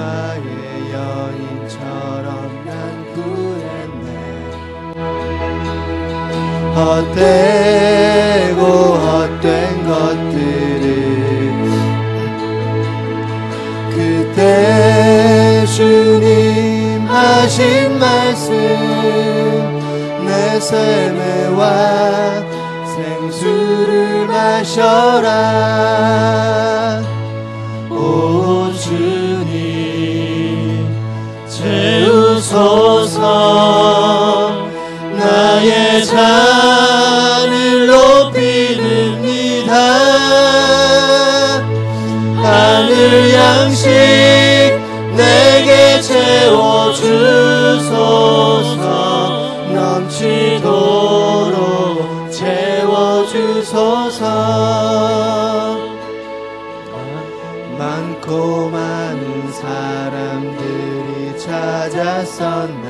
나의 여인처럼 난 구했네. 헛되고 헛된 것들을 그때 주님 하신 말씀 내 삶에 와 생수를 마셔라. 오 주님 채우소서. 나의 잔을 높이 듭니다. 하늘 양식 내게 채워주소서. 넘치도록 채워주소서. 많고 많은 사람들이 찾았었네.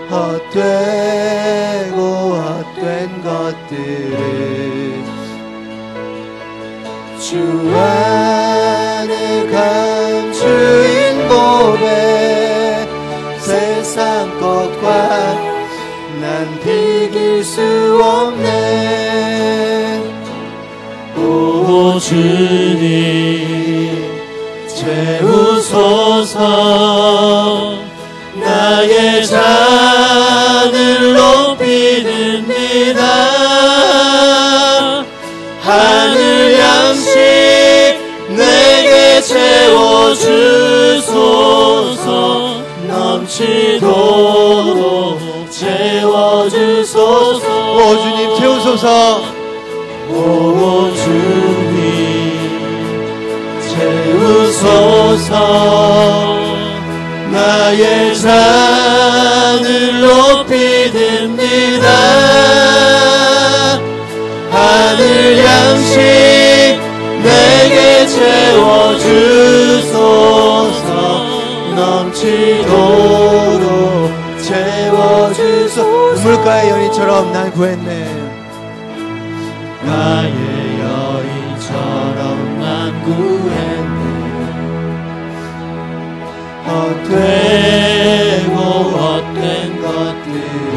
헛되고 헛된 것들을 주 안에 감추인 보배 세상 것과 난 비길 수 없네. 오 주님 채우소서. 나의 잔을 높이 듭니다. 하늘 양식 내게 채워주소서. 넘치도록 채워주소서. 오 주님 채우소서. 오 주님 채우소서. 나의 잔을 높이 듭니다. 하늘 양식 내게 채워주소서. 넘치도록 채워주소서. 눈물가의 여인처럼 난 구했네. 나의 여인처럼 난 구했네. 헛되고 헛된 것들을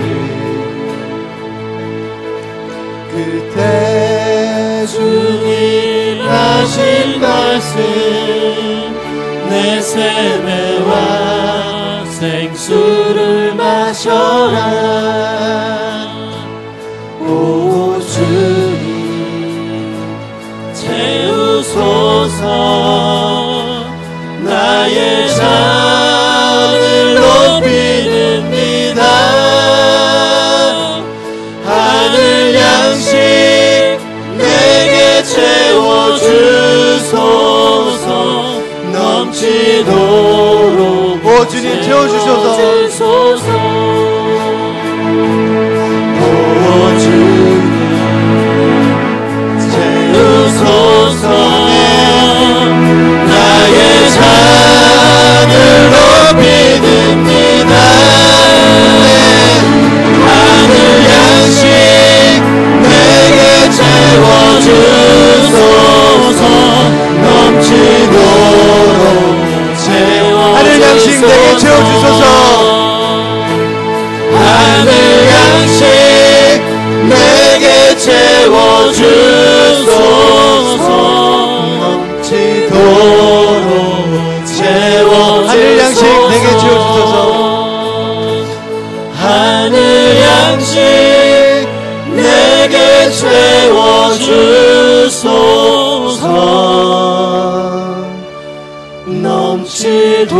그때 주님 하신 말씀 내 삶에 와 생수를 마셔라. 오 주님 채우소서. 나의 잔을 높이 듭니다. 하늘 양식 내게 채워주소서. 넘치도록 오 주님 채워주소서. 오 주님 채우소서. 나의 잔을 높이 듭니다. 하늘 양식 내게 채워주소서. 넘치도록 채워주소서. 하늘 양식 내게 채워주소서. 하늘 양식 내게 채워주소서. 넘치도록 하늘 양식 내게 채워주소서. 하늘 양식 내게 채워주소서. 넘치도록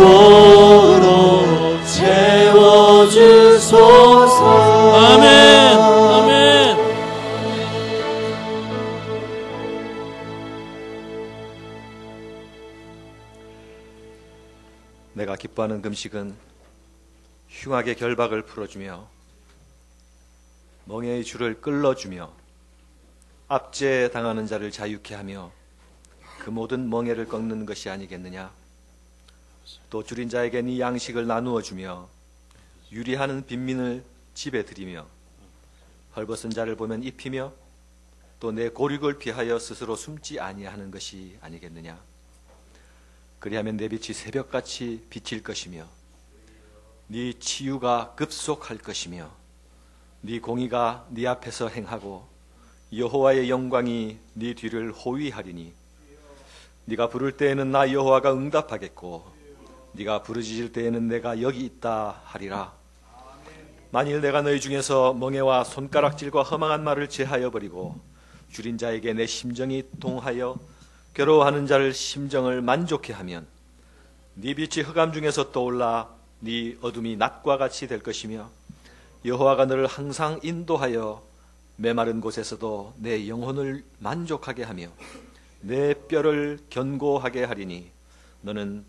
채워주소서. 아멘. 아멘. 내가 기뻐하는 금식은 흉악의 결박을 풀어주며 멍에의 줄을 끌어주며 압제당하는 자를 자유케 하며 그 모든 멍에를 꺾는 것이 아니겠느냐. 또 줄인 자에게 네 양식을 나누어 주며 유리하는 빈민을 집에 들이며 헐벗은 자를 보면 입히며 또 내 고륙을 피하여 스스로 숨지 아니하는 것이 아니겠느냐. 그리하면 내 빛이 새벽같이 비칠 것이며 네 치유가 급속할 것이며 네 공의가 네 앞에서 행하고 여호와의 영광이 네 뒤를 호위하리니 네가 부를 때에는 나 여호와가 응답하겠고 네가 부르짖을 때에는 내가 여기 있다 하리라. 만일 내가 너희 중에서 멍에와 손가락질과 허망한 말을 제하여 버리고 줄인 자에게 내 심정이 동하여 괴로워하는 자를 심정을 만족해 하면 네 빛이 흑암 중에서 떠올라 네 어둠이 낮과 같이 될 것이며 여호와가 너를 항상 인도하여 메마른 곳에서도 내 영혼을 만족하게 하며 내 뼈를 견고하게 하리니 너는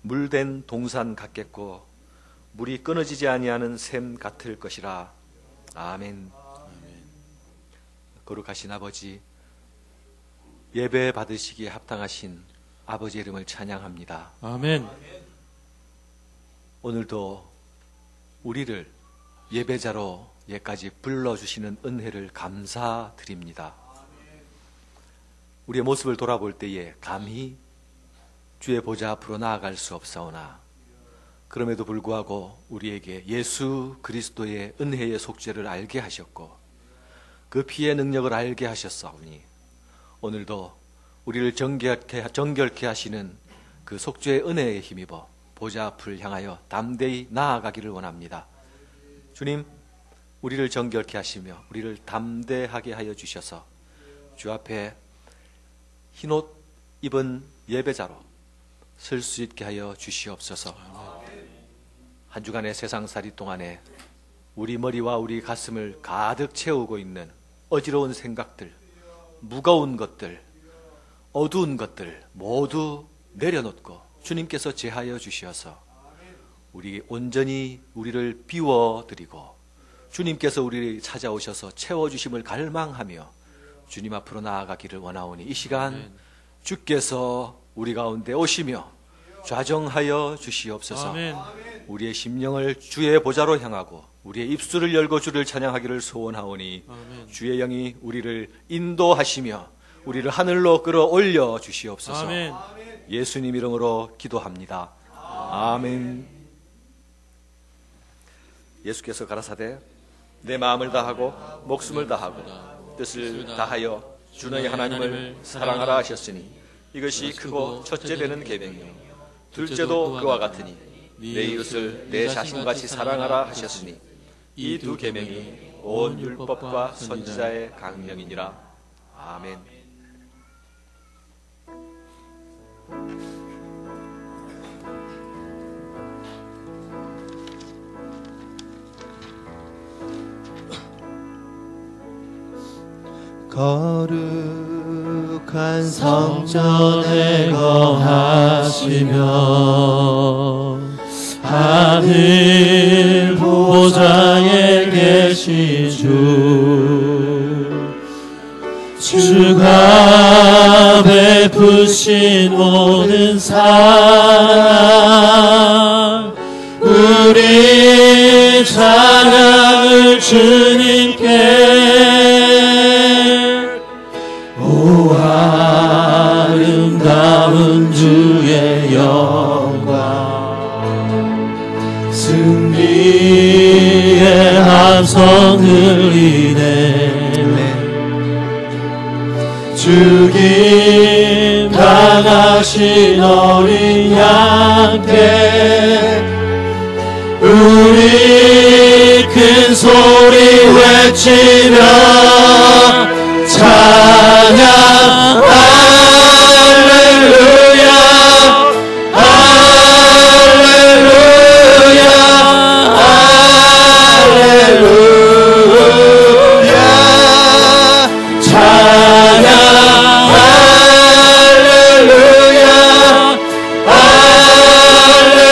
물된 동산 같겠고 물이 끊어지지 아니하는 샘 같을 것이라. 아멘. 거룩하신 아버지, 예배 받으시기에 합당하신 아버지 이름을 찬양합니다. 아멘. 오늘도 우리를 예배자로 예까지 불러주시는 은혜를 감사드립니다. 우리의 모습을 돌아볼 때에 감히 주의 보좌 앞으로 나아갈 수 없사오나 그럼에도 불구하고 우리에게 예수 그리스도의 은혜의 속죄를 알게 하셨고 그 피의 능력을 알게 하셨사오니 오늘도 우리를 정결케 하시는 그 속죄의 은혜에 힘입어 보좌 앞을 향하여 담대히 나아가기를 원합니다. 주님, 우리를 정결케 하시며 우리를 담대하게 하여 주셔서 주 앞에 흰옷 입은 예배자로 설 수 있게 하여 주시옵소서. 한 주간의 세상살이 동안에 우리 머리와 우리 가슴을 가득 채우고 있는 어지러운 생각들, 무거운 것들, 어두운 것들 모두 내려놓고 주님께서 제하여 주시어서 우리 온전히 우리를 비워드리고 주님께서 우리를 찾아오셔서 채워주심을 갈망하며 주님 앞으로 나아가기를 원하오니 이 시간 주께서 우리 가운데 오시며 좌정하여 주시옵소서. 아멘. 우리의 심령을 주의 보좌로 향하고 우리의 입술을 열고 주를 찬양하기를 소원하오니 아멘. 주의 영이 우리를 인도하시며 우리를 하늘로 끌어올려 주시옵소서. 아멘. 예수님 이름으로 기도합니다. 아멘. 예수께서 가라사대 내 마음을 다하고 목숨을 다하고 뜻을 다하여 주 너희 하나님을 사랑하라 하셨으니 이것이 크고 첫째 되는 계명이요 둘째도 그와 같으니 내 이웃을 내 자신같이 사랑하라 하셨으니 이 두 계명이 온 율법과 선지자의 강령이니라. 아멘. 거룩한 성전에 거하시며 하늘 보좌에 계신 주가 베푸신 모든 사랑 우리 찬양을 주님께 오 아름다운 주의 영광 승리의 함성 들리네 죽임 당하신 어린 양께 우리 큰 소리 외치며 찬양 할렐루야 할렐루야 할렐루야 찬양 할렐루야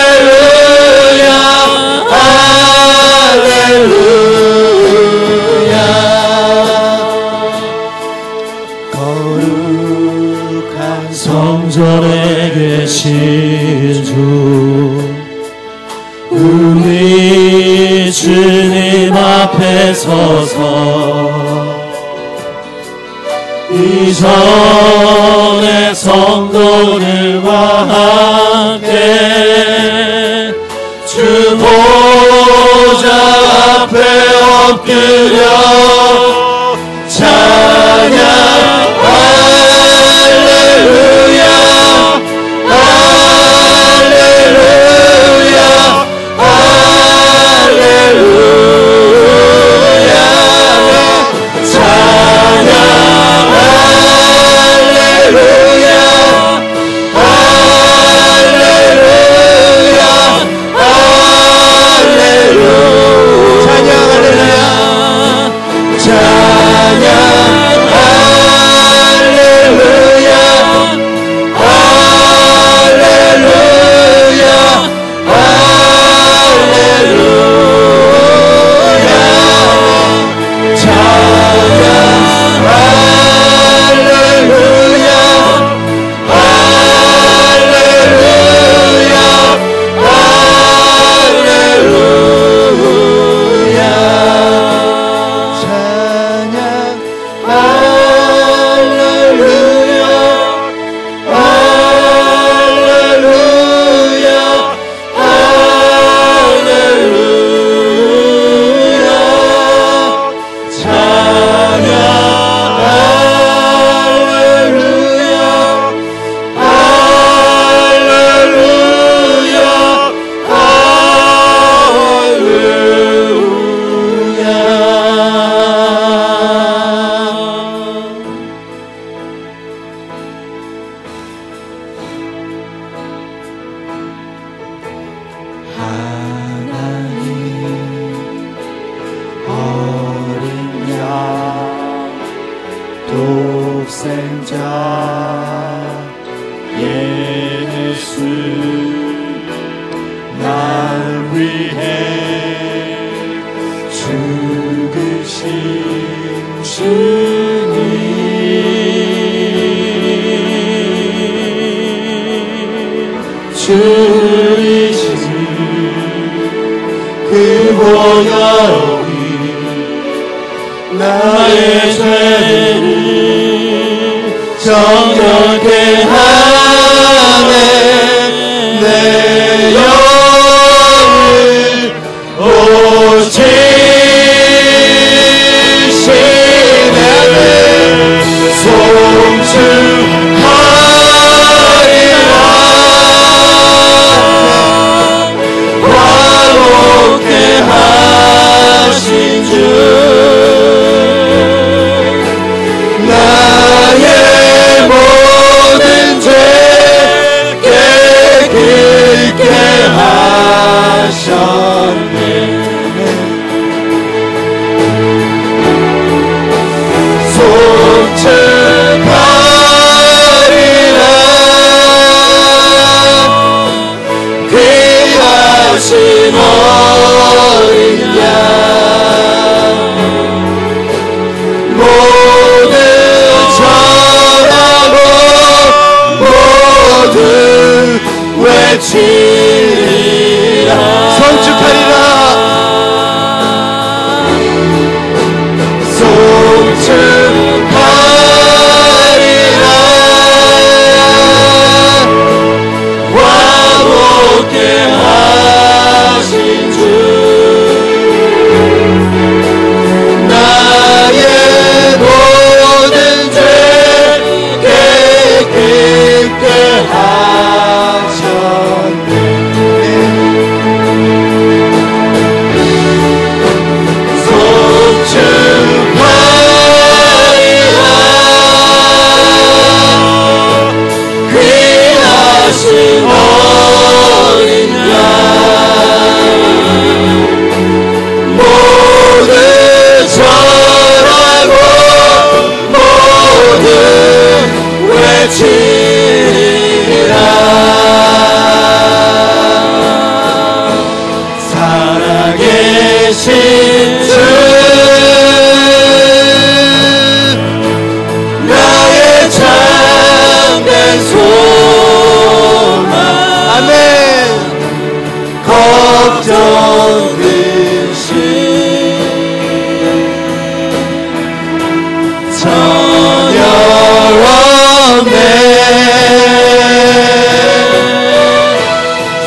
할렐루야 할렐루야 거룩한 성전에 계신 주 우리 주님 앞에 서서 이전의 성도들과 보좌 앞에 엎드려 찬양 할렐루야 할렐루야 할렐루야 찬양 할렐루야 할렐루야 할렐루야 찬양 할렐루야 찬양 할렐루야 할렐루야 할렐루야 찬양 할렐루야 독생자 예수 날 위해 죽으신 주님 주이신 그 보혈이 나의 죄를 정결케 하네 내 영을 고치시네 송축하리라 화목케 하신 주 나의 모든 죄 깨끗게 하셨네 송축하리라 귀하신 어린 양 모두 절하고 모두 외치리라 송축하리라 송축하리라 화목케 하신 주 나의 모든 죄 깨끗게 하셨네 송축하리라 귀하신 어린 양 모두 절하고 모두 외치리라 살아계신 주 나의 참된 소망 아멘 걱정 근심 전혀 없네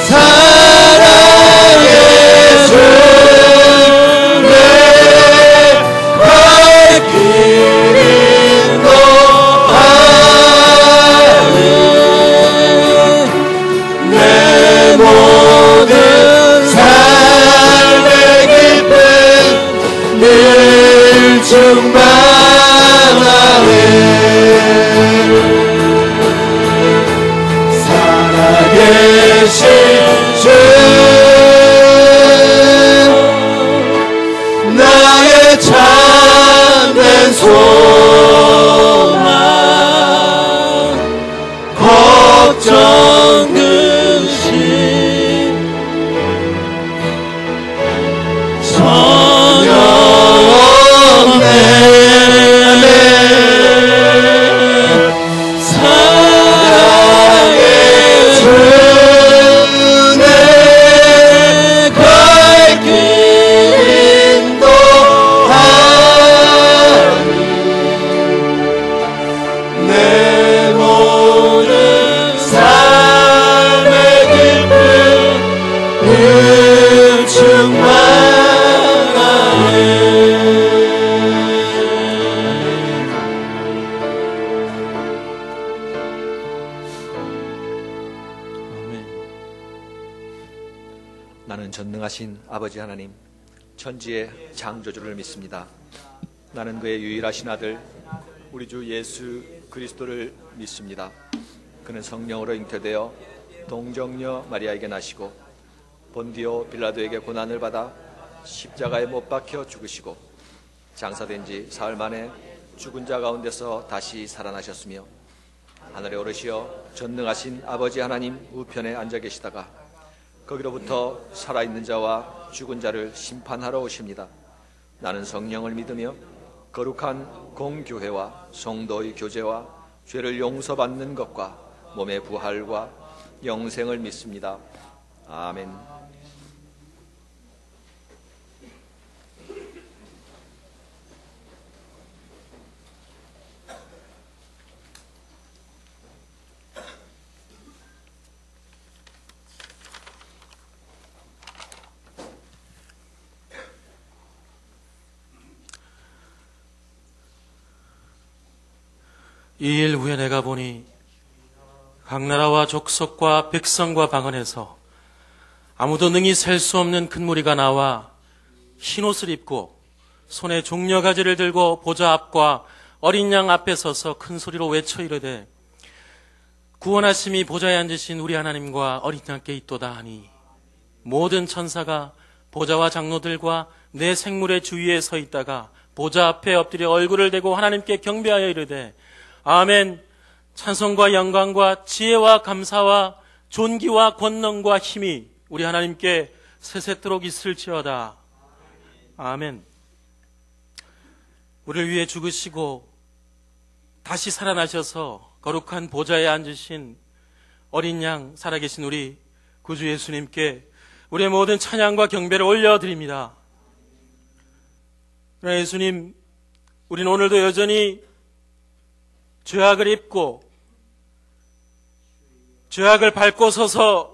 사랑의 되신 주 나의 참된 소망 걱정 근심 전혀 없네 사랑의 주내 갈 길 인도하니 내 모든 삶의 기쁨 충만하네 나는 전능하신 아버지 하나님, 천지의 창조주를 믿습니다. 나는 그의 유일하신 아들 우리 주 예수 그리스도를 믿습니다. 그는 성령으로 잉태되어 동정녀 마리아에게 나시고 본디오 빌라도에게 고난을 받아 십자가에 못 박혀 죽으시고 장사된 지 사흘 만에 죽은 자 가운데서 다시 살아나셨으며 하늘에 오르시어 전능하신 아버지 하나님 우편에 앉아 계시다가 거기로부터 살아있는 자와 죽은 자를 심판하러 오십니다. 나는 성령을 믿으며 거룩한 공교회와 성도의 교제와 죄를 용서받는 것과 몸의 부활과 영생을 믿습니다. 아멘. 이 일 후에 내가 보니 각 나라와 족속과 백성과 방언에서 아무도 능히 셀 수 없는 큰 무리가 나와 흰옷을 입고 손에 종려가지를 들고 보좌 앞과 어린 양 앞에 서서 큰 소리로 외쳐 이르되 구원하심이 보좌에 앉으신 우리 하나님과 어린 양께 있도다 하니 모든 천사가 보좌와 장로들과 내 생물의 주위에 서 있다가 보좌 앞에 엎드려 얼굴을 대고 하나님께 경배하여 이르되 아멘. 찬송과 영광과 지혜와 감사와 존귀와 권능과 힘이 우리 하나님께 세세토록 있을지어다. 아멘. 우리를 위해 죽으시고 다시 살아나셔서 거룩한 보좌에 앉으신 어린 양 살아계신 우리 구주 예수님께 우리의 모든 찬양과 경배를 올려드립니다. 그러나 예수님, 우리는 오늘도 여전히 죄악을 입고 죄악을 밟고 서서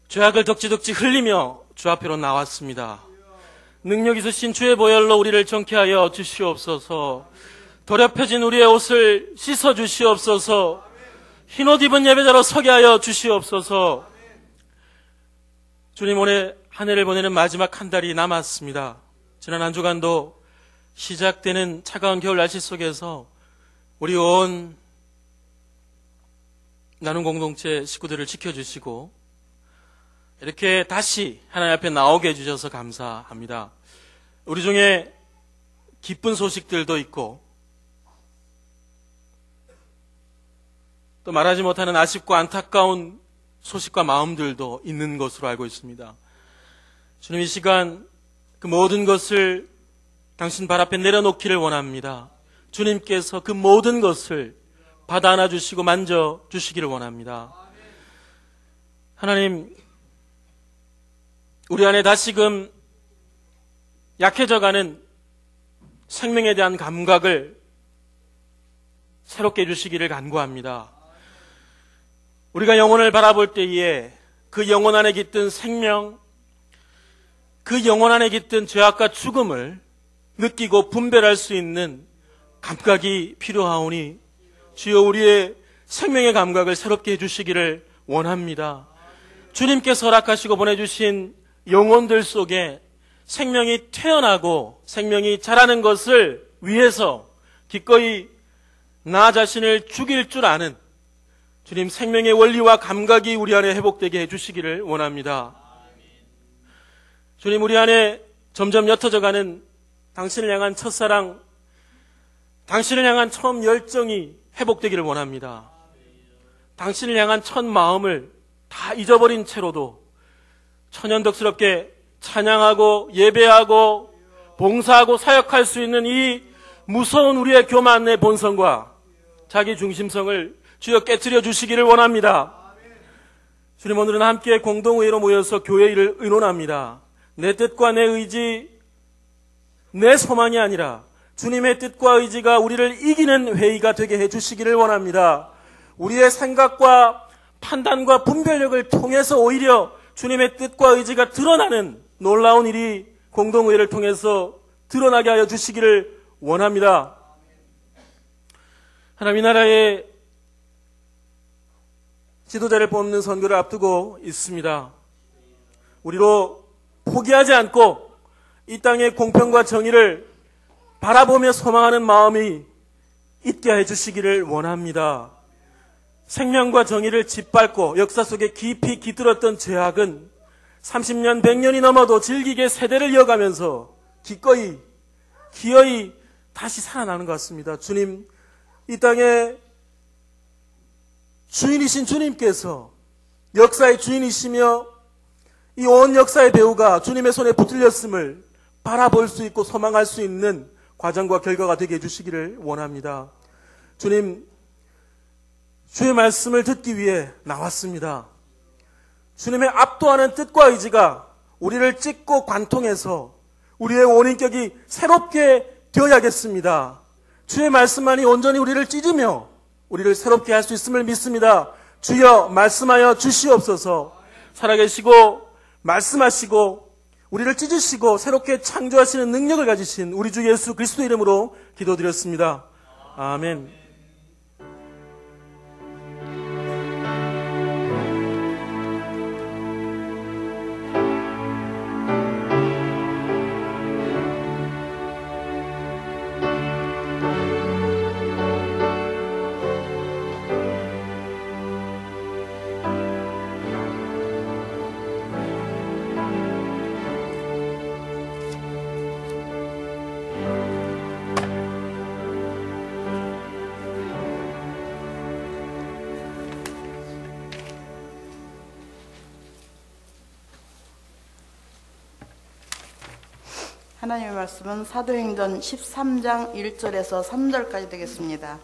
죄악을 덕지덕지 흘리며 주 앞으로 나왔습니다. 능력 있으신 주의 보혈로 우리를 정케하여 주시옵소서. 더럽혀진 우리의 옷을 씻어 주시옵소서. 흰옷 입은 예배자로 서게 하여 주시옵소서. 주님, 올해 한 해를 보내는 마지막 한 달이 남았습니다. 지난 한 주간도 시작되는 차가운 겨울 날씨 속에서 우리 온 나눔 공동체 식구들을 지켜주시고 이렇게 다시 하나님 앞에 나오게 해주셔서 감사합니다. 우리 중에 기쁜 소식들도 있고 또 말하지 못하는 아쉽고 안타까운 소식과 마음들도 있는 것으로 알고 있습니다. 주님, 이 시간 그 모든 것을 당신 발 앞에 내려놓기를 원합니다. 주님께서 그 모든 것을 받아 안아주시고 만져주시기를 원합니다. 하나님, 우리 안에 다시금 약해져가는 생명에 대한 감각을 새롭게 해주시기를 간구합니다. 우리가 영혼을 바라볼 때에 그 영혼 안에 깃든 생명, 그 영혼 안에 깃든 죄악과 죽음을 느끼고 분별할 수 있는 감각이 필요하오니 주여 우리의 생명의 감각을 새롭게 해주시기를 원합니다. 주님께서 허락하시고 보내주신 영혼들 속에 생명이 태어나고 생명이 자라는 것을 위해서 기꺼이 나 자신을 죽일 줄 아는 주님 생명의 원리와 감각이 우리 안에 회복되게 해주시기를 원합니다. 주님 우리 안에 점점 옅어져가는 당신을 향한 첫사랑, 당신을 향한 처음 열정이 회복되기를 원합니다. 당신을 향한 첫 마음을 다 잊어버린 채로도 천연덕스럽게 찬양하고 예배하고 봉사하고 사역할 수 있는 이 무서운 우리의 교만의 본성과 자기 중심성을 주여 깨트려 주시기를 원합니다. 주님 오늘은 함께 공동의회로 모여서 교회 일을 의논합니다. 내 뜻과 내 의지, 내 소망이 아니라 주님의 뜻과 의지가 우리를 이기는 회의가 되게 해주시기를 원합니다. 우리의 생각과 판단과 분별력을 통해서 오히려 주님의 뜻과 의지가 드러나는 놀라운 일이 공동의회를 통해서 드러나게 하여 주시기를 원합니다. 하나님 이 나라의 지도자를 뽑는 선거를 앞두고 있습니다. 우리로 포기하지 않고 이 땅의 공평과 정의를 바라보며 소망하는 마음이 있게 해주시기를 원합니다. 생명과 정의를 짓밟고 역사 속에 깊이 깃들었던 죄악은 30년, 100년이 넘어도 질기게 세대를 이어가면서 기꺼이 다시 살아나는 것 같습니다. 주님, 이 땅에 주인이신 주님께서 역사의 주인이시며 이 온 역사의 배우가 주님의 손에 붙들렸음을 바라볼 수 있고 소망할 수 있는 과정과 결과가 되게 해주시기를 원합니다. 주님, 주의 말씀을 듣기 위해 나왔습니다. 주님의 압도하는 뜻과 의지가 우리를 찢고 관통해서 우리의 원인격이 새롭게 되어야겠습니다. 주의 말씀만이 온전히 우리를 찢으며 우리를 새롭게 할 수 있음을 믿습니다. 주여 말씀하여 주시옵소서. 살아계시고 말씀하시고 우리를 찢으시고 새롭게 창조하시는 능력을 가지신 우리 주 예수 그리스도 이름으로 기도드렸습니다. 아멘. 하나님의 말씀은 사도행전 13장 1절에서 3절까지 되겠습니다.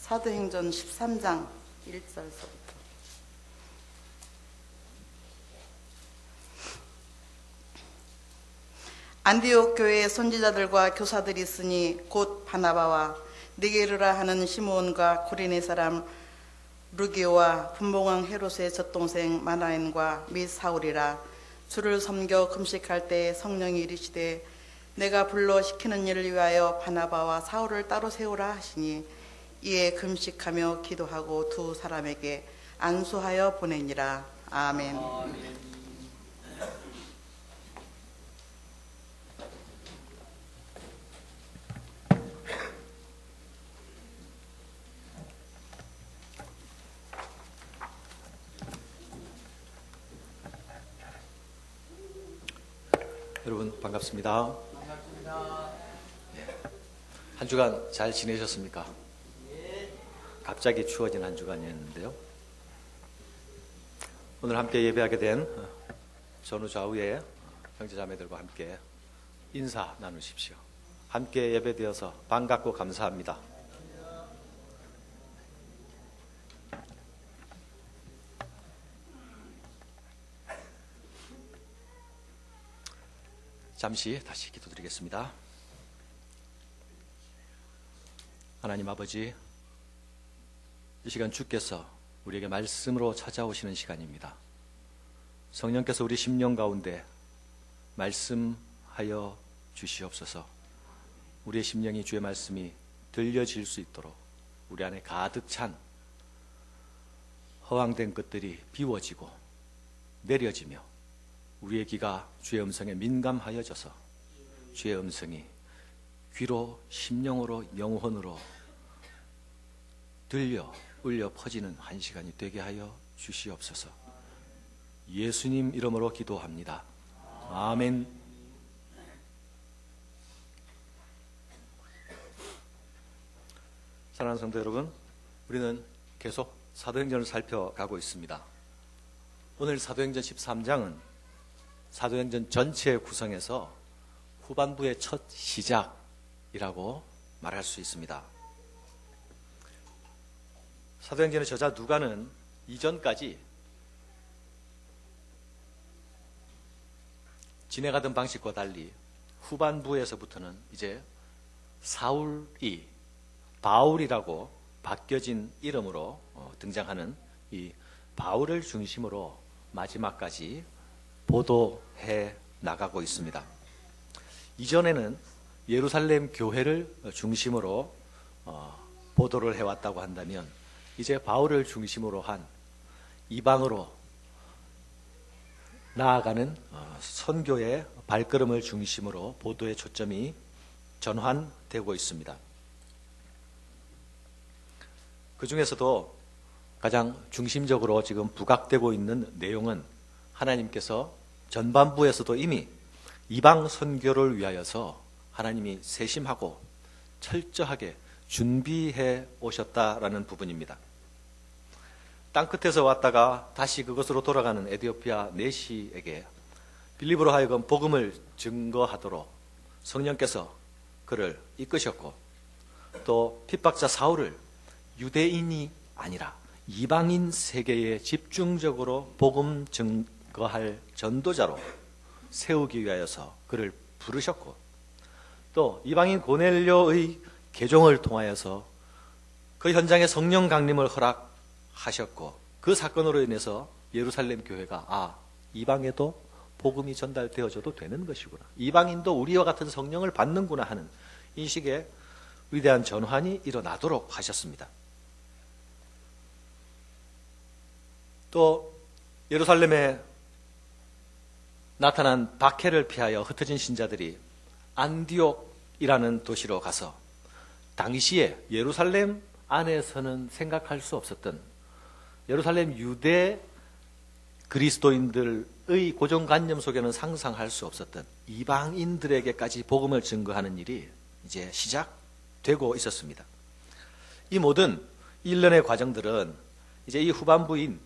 사도행전 13장 1절에서부터. 안디옥 교회에 선지자들과 교사들이 있으니 곧 바나바와 느게르라 하는 시므온과 구레네 사람 루기오와 분봉왕 헤롯의 젖동생 마나엔과 및 사울이라. 주를 섬겨 금식할 때 성령이 이르시되 내가 불러 시키는 일을 위하여 바나바와 사울을 따로 세우라 하시니 이에 금식하며 기도하고 두 사람에게 안수하여 보내니라. 아멘. 여러분 반갑습니다. 한 주간 잘 지내셨습니까? 갑자기 추워진 한 주간이었는데요. 오늘 함께 예배하게 된 전후 좌우의 형제자매들과 함께 인사 나누십시오. 함께 예배되어서 반갑고 감사합니다. 잠시 다시 기도드리겠습니다. 하나님 아버지, 이 시간 주께서 우리에게 말씀으로 찾아오시는 시간입니다. 성령께서 우리 심령 가운데 말씀하여 주시옵소서. 우리의 심령이 주의 말씀이 들려질 수 있도록 우리 안에 가득 찬 허황된 것들이 비워지고 내려지며 우리의 귀가 주의 음성에 민감하여져서 주의 음성이 귀로 심령으로 영혼으로 들려 울려 퍼지는 한 시간이 되게 하여 주시옵소서. 예수님 이름으로 기도합니다. 아멘. 사랑하는 성도 여러분, 우리는 계속 사도행전을 살펴가고 있습니다. 오늘 사도행전 13장은 사도행전 전체 구성에서 후반부의 첫 시작이라고 말할 수 있습니다. 사도행전의 저자 누가는 이전까지 지내가던 방식과 달리 후반부에서부터는 이제 사울이 바울이라고 바뀌어진 이름으로 등장하는 이 바울을 중심으로 마지막까지 보도해 나가고 있습니다. 이전에는 예루살렘 교회를 중심으로 보도를 해왔다고 한다면 이제 바울을 중심으로 한 이방으로 나아가는 선교의 발걸음을 중심으로 보도의 초점이 전환되고 있습니다. 그 중에서도 가장 중심적으로 지금 부각되고 있는 내용은 하나님께서 전반부에서도 이미 이방 선교를 위하여서 하나님이 세심하고 철저하게 준비해 오셨다라는 부분입니다. 땅끝에서 왔다가 다시 그것으로 돌아가는 에디오피아 내시에게 빌립으로 하여금 복음을 증거하도록 성령께서 그를 이끄셨고, 또 핍박자 사울을 유대인이 아니라 이방인 세계에 집중적으로 복음 증거할 전도자로 세우기 위하여서 그를 부르셨고, 또 이방인 고넬료의 개종을 통하여서 그 현장에 성령 강림을 허락하셨고, 그 사건으로 인해서 예루살렘 교회가 이방에도 복음이 전달되어져도 되는 것이구나, 이방인도 우리와 같은 성령을 받는구나 하는 인식의 위대한 전환이 일어나도록 하셨습니다. 또 예루살렘에 나타난 박해를 피하여 흩어진 신자들이 안디옥이라는 도시로 가서 당시에 예루살렘 안에서는 생각할 수 없었던, 예루살렘 유대 그리스도인들의 고정관념 속에는 상상할 수 없었던 이방인들에게까지 복음을 증거하는 일이 이제 시작되고 있었습니다. 이 모든 일련의 과정들은 이제 이 후반부인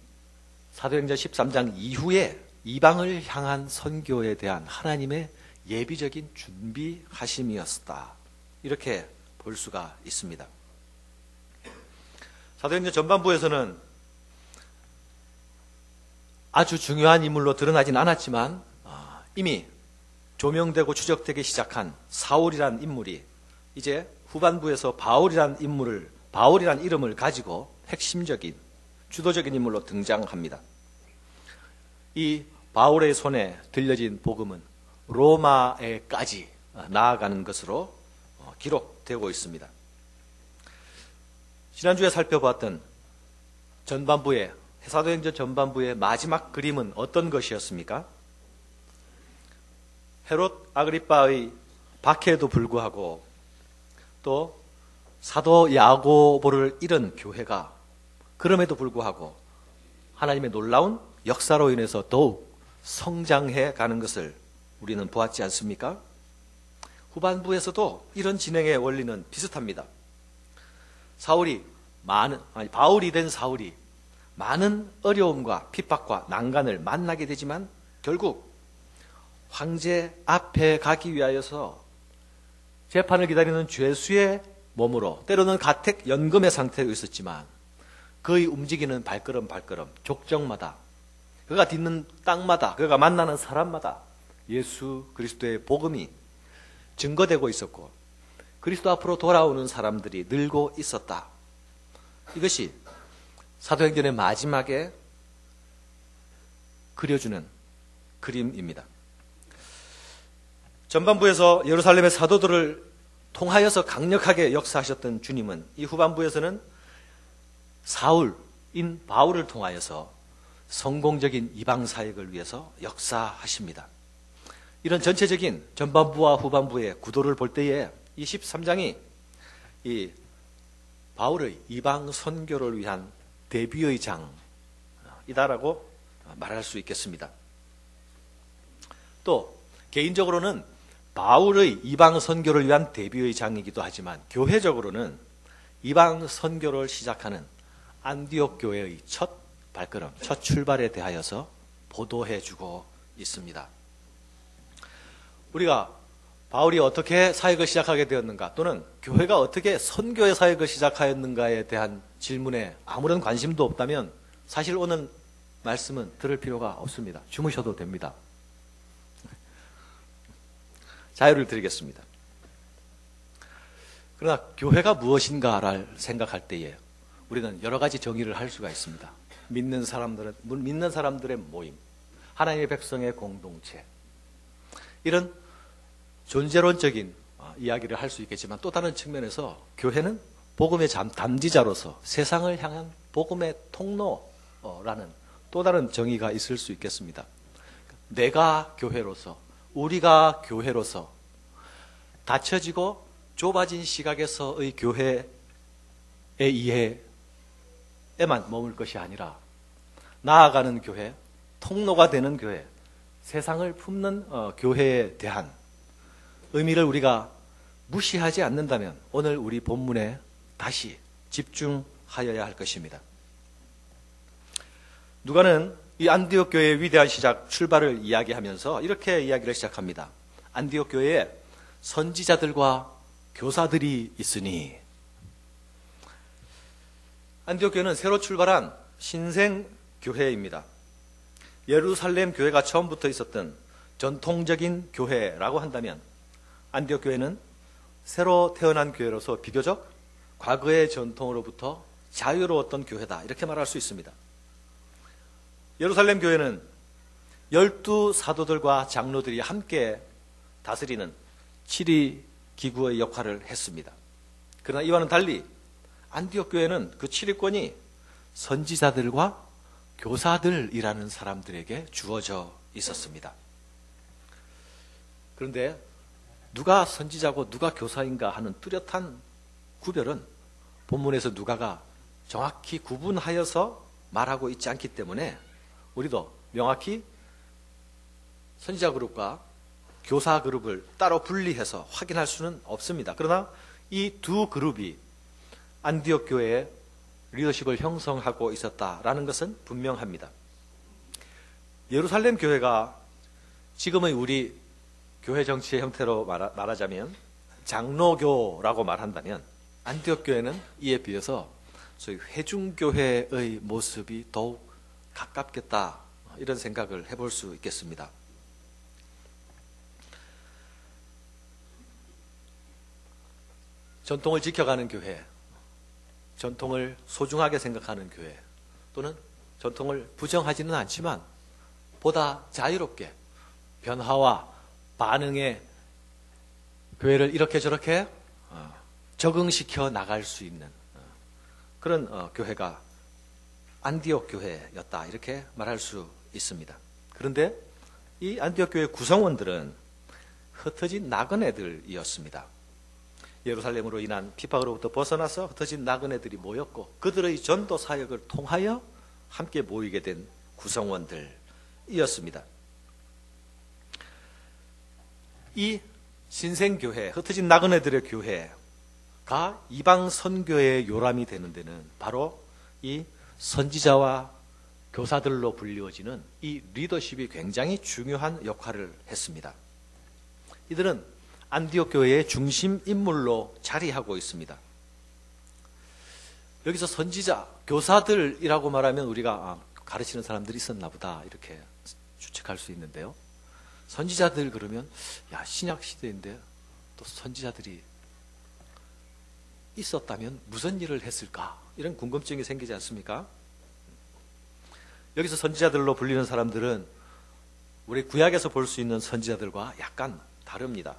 사도행전 13장 이후에 이방을 향한 선교에 대한 하나님의 예비적인 준비하심이었다, 이렇게 볼 수가 있습니다. 사도행전 전반부에서는 아주 중요한 인물로 드러나진 않았지만 이미 조명되고 추적되기 시작한 사울이란 인물이 이제 후반부에서 바울이란 이름을 가지고 핵심적인 주도적인 인물로 등장합니다. 이 바울의 손에 들려진 복음은 로마에까지 나아가는 것으로 기록되고 있습니다. 지난주에 살펴봤던 사도행전 전반부의 마지막 그림은 어떤 것이었습니까? 헤롯 아그리빠의 박해에도 불구하고 또 사도 야고보를 잃은 교회가 그럼에도 불구하고 하나님의 놀라운 역사로 인해서 더욱 성장해 가는 것을 우리는 보았지 않습니까? 후반부에서도 이런 진행의 원리는 비슷합니다. 바울이 된 사울이 많은 어려움과 핍박과 난간을 만나게 되지만 결국 황제 앞에 가기 위하여서 재판을 기다리는 죄수의 몸으로, 때로는 가택 연금의 상태에 있었지만 그의 움직이는 발걸음 족정마다, 그가 딛는 땅마다, 그가 만나는 사람마다 예수 그리스도의 복음이 증거되고 있었고 그리스도 앞으로 돌아오는 사람들이 늘고 있었다. 이것이 사도행전의 마지막에 그려주는 그림입니다. 전반부에서 예루살렘의 사도들을 통하여서 강력하게 역사하셨던 주님은 이 후반부에서는 사울인 바울을 통하여서 성공적인 이방 사역을 위해서 역사하십니다. 이런 전체적인 전반부와 후반부의 구도를 볼 때에 이 13장이 이 바울의 이방 선교를 위한 대비의 장이다라고 말할 수 있겠습니다. 또 개인적으로는 바울의 이방 선교를 위한 대비의 장이기도 하지만 교회적으로는 이방 선교를 시작하는 안디옥 교회의 첫 발걸음, 첫 출발에 대하여서 보도해주고 있습니다. 우리가 바울이 어떻게 사역을 시작하게 되었는가, 또는 교회가 어떻게 선교의 사역을 시작하였는가에 대한 질문에 아무런 관심도 없다면 사실 오늘 말씀은 들을 필요가 없습니다. 주무셔도 됩니다. 자유를 드리겠습니다. 그러나 교회가 무엇인가를 생각할 때에 우리는 여러 가지 정의를 할 수가 있습니다. 믿는 사람들의 모임, 하나님의 백성의 공동체, 이런 존재론적인 이야기를 할 수 있겠지만, 또 다른 측면에서 교회는 복음의 담지자로서 세상을 향한 복음의 통로라는 또 다른 정의가 있을 수 있겠습니다. 내가 교회로서, 우리가 교회로서 닫혀지고 좁아진 시각에서의 교회의 이해에만 머물 것이 아니라 나아가는 교회, 통로가 되는 교회, 세상을 품는 교회에 대한 의미를 우리가 무시하지 않는다면 오늘 우리 본문에 다시 집중하여야 할 것입니다. 누가는 이 안디옥 교회의 위대한 시작, 출발을 이야기하면서 이렇게 이야기를 시작합니다. 안디옥 교회에 선지자들과 교사들이 있으니. 안디옥 교회는 새로 출발한 신생 교회입니다. 예루살렘 교회가 처음부터 있었던 전통적인 교회라고 한다면 안디옥 교회는 새로 태어난 교회로서 비교적 과거의 전통으로부터 자유로웠던 교회다, 이렇게 말할 수 있습니다. 예루살렘 교회는 12사도들과 장로들이 함께 다스리는 7위 기구의 역할을 했습니다. 그러나 이와는 달리 안디옥 교회는 그 7위권이 선지자들과 교사들이라는 사람들에게 주어져 있었습니다. 그런데 누가 선지자고 누가 교사인가 하는 뚜렷한 구별은 본문에서 누가가 정확히 구분하여서 말하고 있지 않기 때문에 우리도 명확히 선지자 그룹과 교사 그룹을 따로 분리해서 확인할 수는 없습니다. 그러나 이 두 그룹이 안디옥 교회의 리더십을 형성하고 있었다라는 것은 분명합니다. 예루살렘 교회가 지금의 우리 교회 정치의 형태로 말하자면 장로교라고 말한다면 안디옥 교회는 이에 비해서 소위 회중교회의 모습이 더욱 가깝겠다, 이런 생각을 해볼 수 있겠습니다. 전통을 지켜가는 교회, 전통을 소중하게 생각하는 교회, 또는 전통을 부정하지는 않지만 보다 자유롭게 변화와 반응에 교회를 이렇게 저렇게 적응시켜 나갈 수 있는 그런 교회가 안디옥 교회였다, 이렇게 말할 수 있습니다. 그런데 이 안디옥 교회 구성원들은 흩어진 나그네들이었습니다. 예루살렘으로 인한 핍박으로부터 벗어나서 흩어진 나그네들이 모였고 그들의 전도 사역을 통하여 함께 모이게 된 구성원들이었습니다. 이 신생교회, 흩어진 나그네들의 교회가 이방 선교의 요람이 되는 데는 바로 이 선지자와 교사들로 불리워지는 이 리더십이 굉장히 중요한 역할을 했습니다. 이들은 안디옥 교회의 중심 인물로 자리하고 있습니다. 여기서 선지자, 교사들이라고 말하면 우리가 가르치는 사람들이 있었나 보다, 이렇게 추측할 수 있는데요. 선지자들 그러면 신약 시대인데 또 선지자들이 있었다면 무슨 일을 했을까, 이런 궁금증이 생기지 않습니까? 여기서 선지자들로 불리는 사람들은 우리 구약에서 볼 수 있는 선지자들과 약간 다릅니다.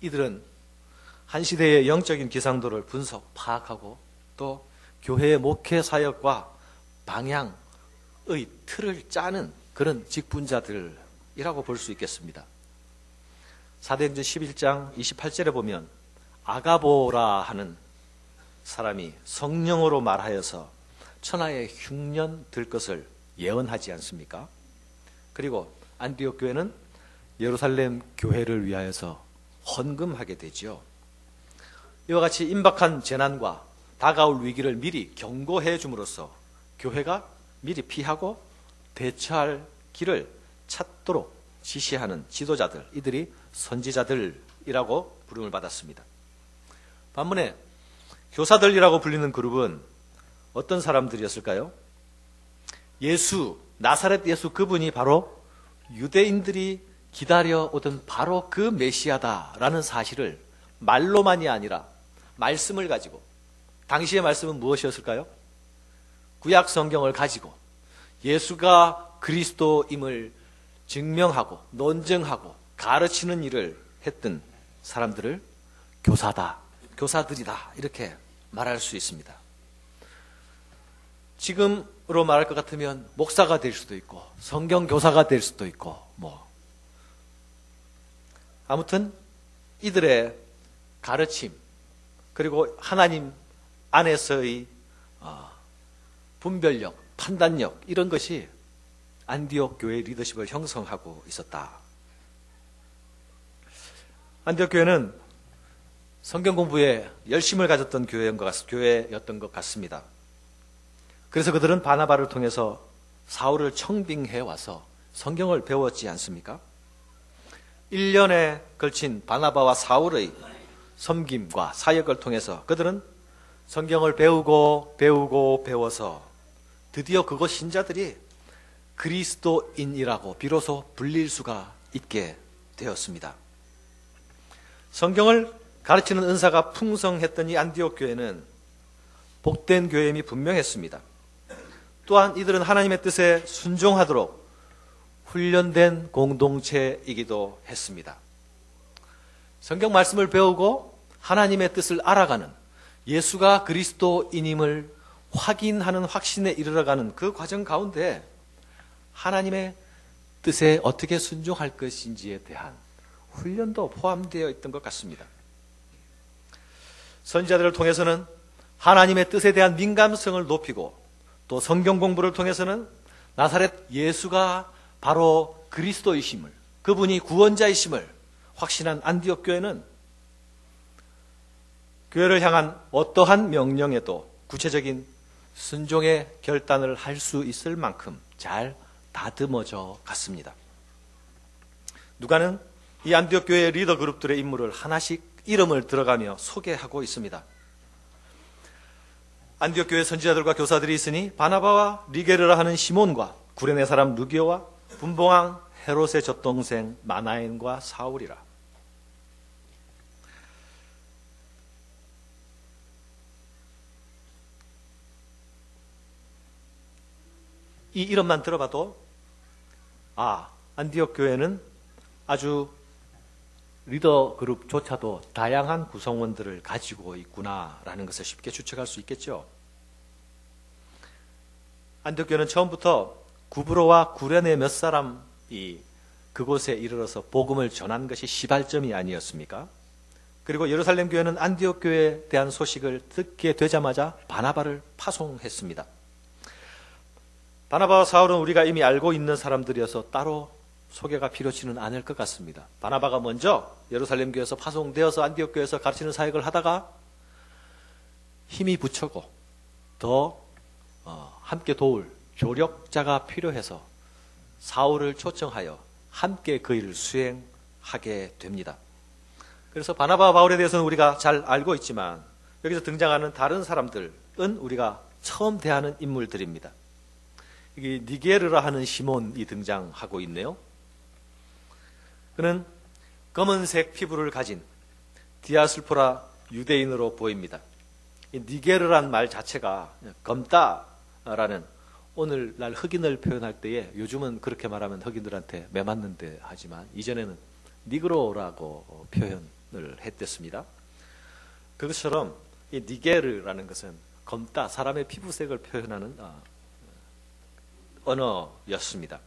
이들은 한 시대의 영적인 기상도를 분석, 파악하고 또 교회의 목회 사역과 방향의 틀을 짜는 그런 직분자들이라고 볼 수 있겠습니다. 사도행전 11장 28절에 보면 아가보라 하는 사람이 성령으로 말하여서 천하의 흉년 들 것을 예언하지 않습니까? 그리고 안디옥 교회는 예루살렘 교회를 위하여서 헌금하게 되죠. 이와 같이 임박한 재난과 다가올 위기를 미리 경고해 줌으로써 교회가 미리 피하고 대처할 길을 찾도록 지시하는 지도자들, 이들이 선지자들이라고 부름을 받았습니다. 반면에 교사들이라고 불리는 그룹은 어떤 사람들이었을까요? 예수, 나사렛 예수 그분이 바로 유대인들이 기다려오던 바로 그 메시아다라는 사실을 말로만이 아니라 말씀을 가지고, 당시의 말씀은 무엇이었을까요? 구약 성경을 가지고 예수가 그리스도임을 증명하고 논증하고 가르치는 일을 했던 사람들을 교사다, 교사들이다 이렇게 말할 수 있습니다. 지금으로 말할 것 같으면 목사가 될 수도 있고 성경 교사가 될 수도 있고 아무튼 이들의 가르침 그리고 하나님 안에서의 분별력, 판단력 이런 것이 안디옥 교회의 리더십을 형성하고 있었다. 안디옥 교회는 성경 공부에 열심을 가졌던 교회였던 것 같습니다. 그래서 그들은 바나바를 통해서 사울을 청빙해 와서 성경을 배웠지 않습니까? 1년에 걸친 바나바와 사울의 섬김과 사역을 통해서 그들은 성경을 배워서 드디어 그곳 신자들이 그리스도인이라고 비로소 불릴 수가 있게 되었습니다. 성경을 가르치는 은사가 풍성했던 이 안디옥 교회는 복된 교회임이 분명했습니다. 또한 이들은 하나님의 뜻에 순종하도록 훈련된 공동체이기도 했습니다. 성경 말씀을 배우고 하나님의 뜻을 알아가는, 예수가 그리스도인임을 확인하는 확신에 이르러가는 그 과정 가운데 하나님의 뜻에 어떻게 순종할 것인지에 대한 훈련도 포함되어 있던 것 같습니다. 선지자들을 통해서는 하나님의 뜻에 대한 민감성을 높이고 또 성경 공부를 통해서는 나사렛 예수가 바로 그리스도이심을, 그분이 구원자이심을 확신한 안디옥 교회는 교회를 향한 어떠한 명령에도 구체적인 순종의 결단을 할 수 있을 만큼 잘 다듬어져 갔습니다. 누가는 이 안디옥 교회의 리더 그룹들의 인물을 하나씩 이름을 들어가며 소개하고 있습니다. 안디옥 교회 선지자들과 교사들이 있으니 바나바와 리게르라 하는 시몬과 구레네 사람 루기오와 분봉왕 헤롯의 젖동생 마나엔과 사울이라. 이 이름만 들어봐도 안디옥 교회는 아주 리더 그룹조차도 다양한 구성원들을 가지고 있구나라는 것을 쉽게 추측할 수 있겠죠. 안디옥 교회는 처음부터 구브로와 구레네 몇 사람이 그곳에 이르러서 복음을 전한 것이 시발점이 아니었습니까? 그리고 예루살렘 교회는 안디옥 교회에 대한 소식을 듣게 되자마자 바나바를 파송했습니다. 바나바와 사울은 우리가 이미 알고 있는 사람들이어서 따로 소개가 필요치는 않을 것 같습니다. 바나바가 먼저 예루살렘 교회에서 파송되어서 안디옥 교회에서 가르치는 사역을 하다가 힘이 부처고 더 함께 도울 조력자가 필요해서 사울을 초청하여 함께 그 일을 수행하게 됩니다. 그래서 바나바와 바울에 대해서는 우리가 잘 알고 있지만 여기서 등장하는 다른 사람들은 우리가 처음 대하는 인물들입니다. 여기 니게르라 하는 시몬이 등장하고 있네요. 그는 검은색 피부를 가진 디아슬포라 유대인으로 보입니다. 이 니게르란 말 자체가 검다라는 오늘날 흑인을 표현할 때에 요즘은 그렇게 말하면 흑인들한테 매맞는데 하지만 이전에는 니그로라고 표현을 했댔습니다. 그것처럼 이 니게르라는 것은 검다, 사람의 피부색을 표현하는 언어였습니다.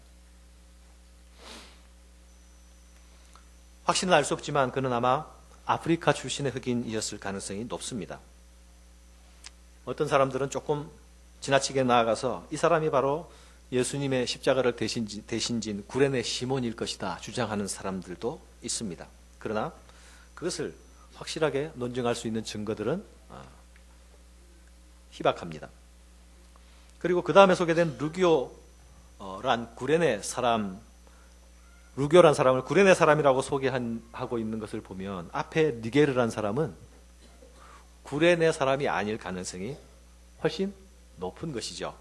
확신은 알 수 없지만 그는 아마 아프리카 출신의 흑인이었을 가능성이 높습니다. 어떤 사람들은 조금 지나치게 나아가서 이 사람이 바로 예수님의 십자가를 대신 진 구레네 시몬일 것이다 주장하는 사람들도 있습니다. 그러나 그것을 확실하게 논증할 수 있는 증거들은 희박합니다. 그리고 그 다음에 소개된 루교란 구레네 사람, 루교란 사람을 구레네 사람이라고 소개하고 있는 것을 보면 앞에 니게르란 사람은 구레네 사람이 아닐 가능성이 훨씬 높은 것이죠.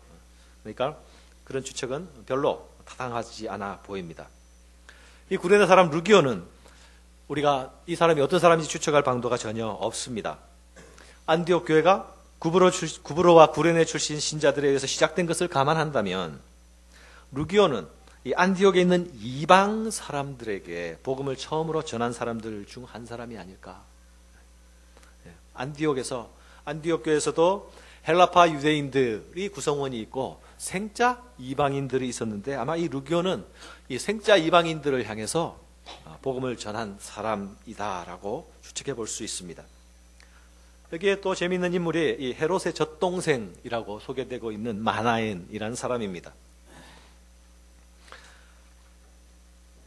그러니까 그런 추측은 별로 타당하지 않아 보입니다. 이 구레네 사람 루기오는 우리가 이 사람이 어떤 사람인지 추측할 방도가 전혀 없습니다. 안디옥 교회가 구브로와 구레네 출신 신자들에 의해서 시작된 것을 감안한다면 루기오는 이 안디옥에 있는 이방 사람들에게 복음을 처음으로 전한 사람들 중 한 사람이 아닐까. 안디옥 교회에서도 헬라파 유대인들이 구성원이 있고 생자 이방인들이 있었는데 아마 이 루기오는 이 생자 이방인들을 향해서 복음을 전한 사람이다라고 추측해 볼 수 있습니다. 여기에 또 재미있는 인물이 이 헤롯의 젖동생이라고 소개되고 있는 마나엔이라는 사람입니다.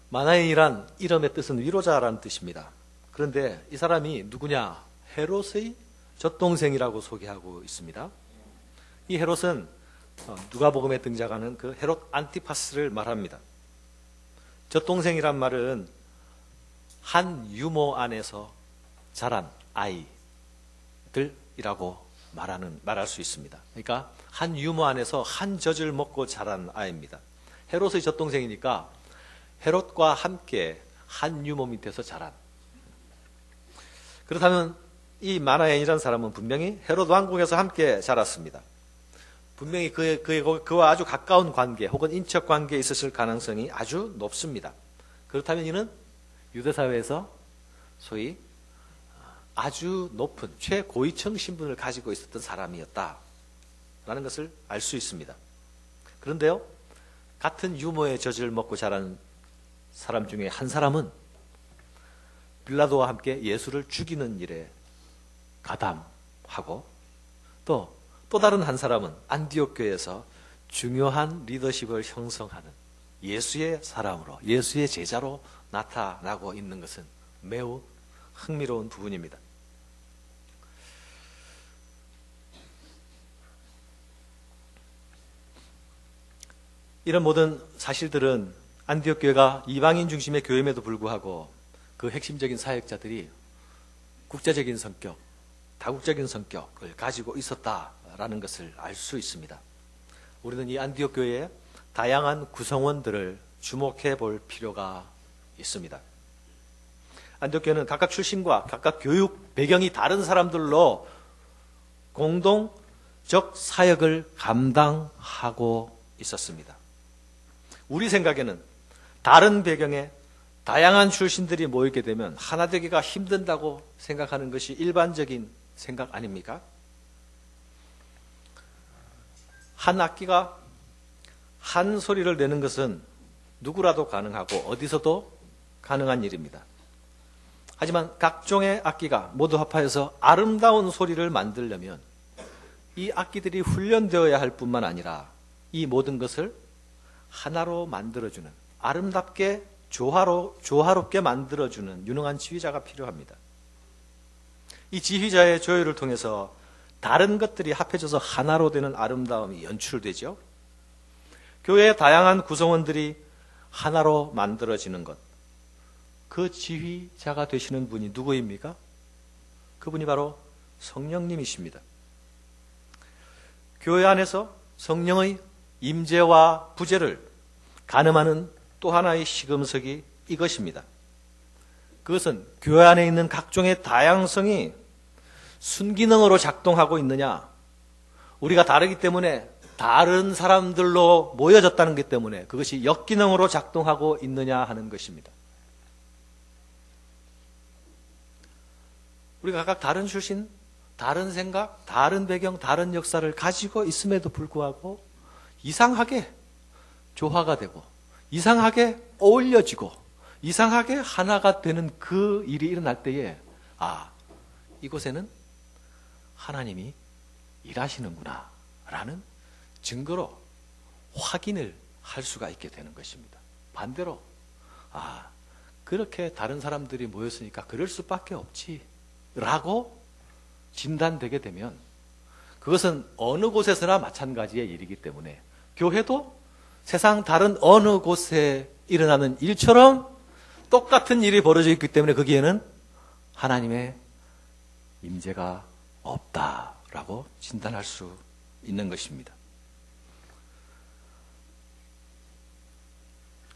마나엔이란 이름의 뜻은 위로자라는 뜻입니다. 그런데 이 사람이 누구냐? 헤롯의 젖동생이라고 소개하고 있습니다. 이 헤롯은 누가복음에 등장하는 그 헤롯 안티파스를 말합니다. 젖동생이란 말은 한 유모 안에서 자란 아이들이라고 말할 수 있습니다. 그러니까 한 유모 안에서 한 젖을 먹고 자란 아이입니다. 헤롯의 젖동생이니까 헤롯과 함께 한 유모 밑에서 자란. 그렇다면 이 마나엔이라는 사람은 분명히 헤롯 왕궁에서 함께 자랐습니다. 분명히 그와 아주 가까운 관계 혹은 인척 관계에 있었을 가능성이 아주 높습니다. 그렇다면 이는 유대사회에서 소위 아주 높은 최고위층 신분을 가지고 있었던 사람이었다라는 것을 알 수 있습니다. 그런데요, 같은 유모의 젖을 먹고 자란 사람 중에 한 사람은 빌라도와 함께 예수를 죽이는 일에 가담하고 또 다른 한 사람은 안디옥 교회에서 중요한 리더십을 형성하는 예수의 사람으로, 예수의 제자로 나타나고 있는 것은 매우 흥미로운 부분입니다. 이런 모든 사실들은 안디옥 교회가 이방인 중심의 교회임에도 불구하고 그 핵심적인 사역자들이 국제적인 성격, 다국적인 성격을 가지고 있었다라는 것을 알 수 있습니다. 우리는 이 안디옥 교회의 다양한 구성원들을 주목해 볼 필요가 있습니다. 안디옥 교회는 각각 출신과 각각 교육 배경이 다른 사람들로 공동적 사역을 감당하고 있었습니다. 우리 생각에는 다른 배경의 다양한 출신들이 모이게 되면 하나 되기가 힘든다고 생각하는 것이 일반적인 생각 아닙니까? 한 악기가 한 소리를 내는 것은 누구라도 가능하고 어디서도 가능한 일입니다. 하지만 각종의 악기가 모두 합하여서 아름다운 소리를 만들려면 이 악기들이 훈련되어야 할 뿐만 아니라 이 모든 것을 하나로 만들어주는, 아름답게 조화롭게 만들어주는 유능한 지휘자가 필요합니다. 이 지휘자의 조율을 통해서 다른 것들이 합해져서 하나로 되는 아름다움이 연출되죠. 교회의 다양한 구성원들이 하나로 만들어지는 것, 그 지휘자가 되시는 분이 누구입니까? 그분이 바로 성령님이십니다. 교회 안에서 성령의 임재와 부재를 가늠하는 또 하나의 시금석이 이것입니다. 그것은 교회 안에 있는 각종의 다양성이 순기능으로 작동하고 있느냐, 우리가 다르기 때문에 다른 사람들로 모여졌다는 것 때문에 그것이 역기능으로 작동하고 있느냐 하는 것입니다. 우리가 각각 다른 출신, 다른 생각, 다른 배경, 다른 역사를 가지고 있음에도 불구하고 이상하게 조화가 되고 이상하게 어울려지고 이상하게 하나가 되는 그 일이 일어날 때에 이곳에는 하나님이 일하시는구나 라는 증거로 확인을 할 수가 있게 되는 것입니다. 반대로 그렇게 다른 사람들이 모였으니까 그럴 수밖에 없지 라고 진단되게 되면 그것은 어느 곳에서나 마찬가지의 일이기 때문에 교회도 세상 다른 어느 곳에 일어나는 일처럼 똑같은 일이 벌어져 있기 때문에 거기에는 하나님의 임재가 없다라고 진단할 수 있는 것입니다.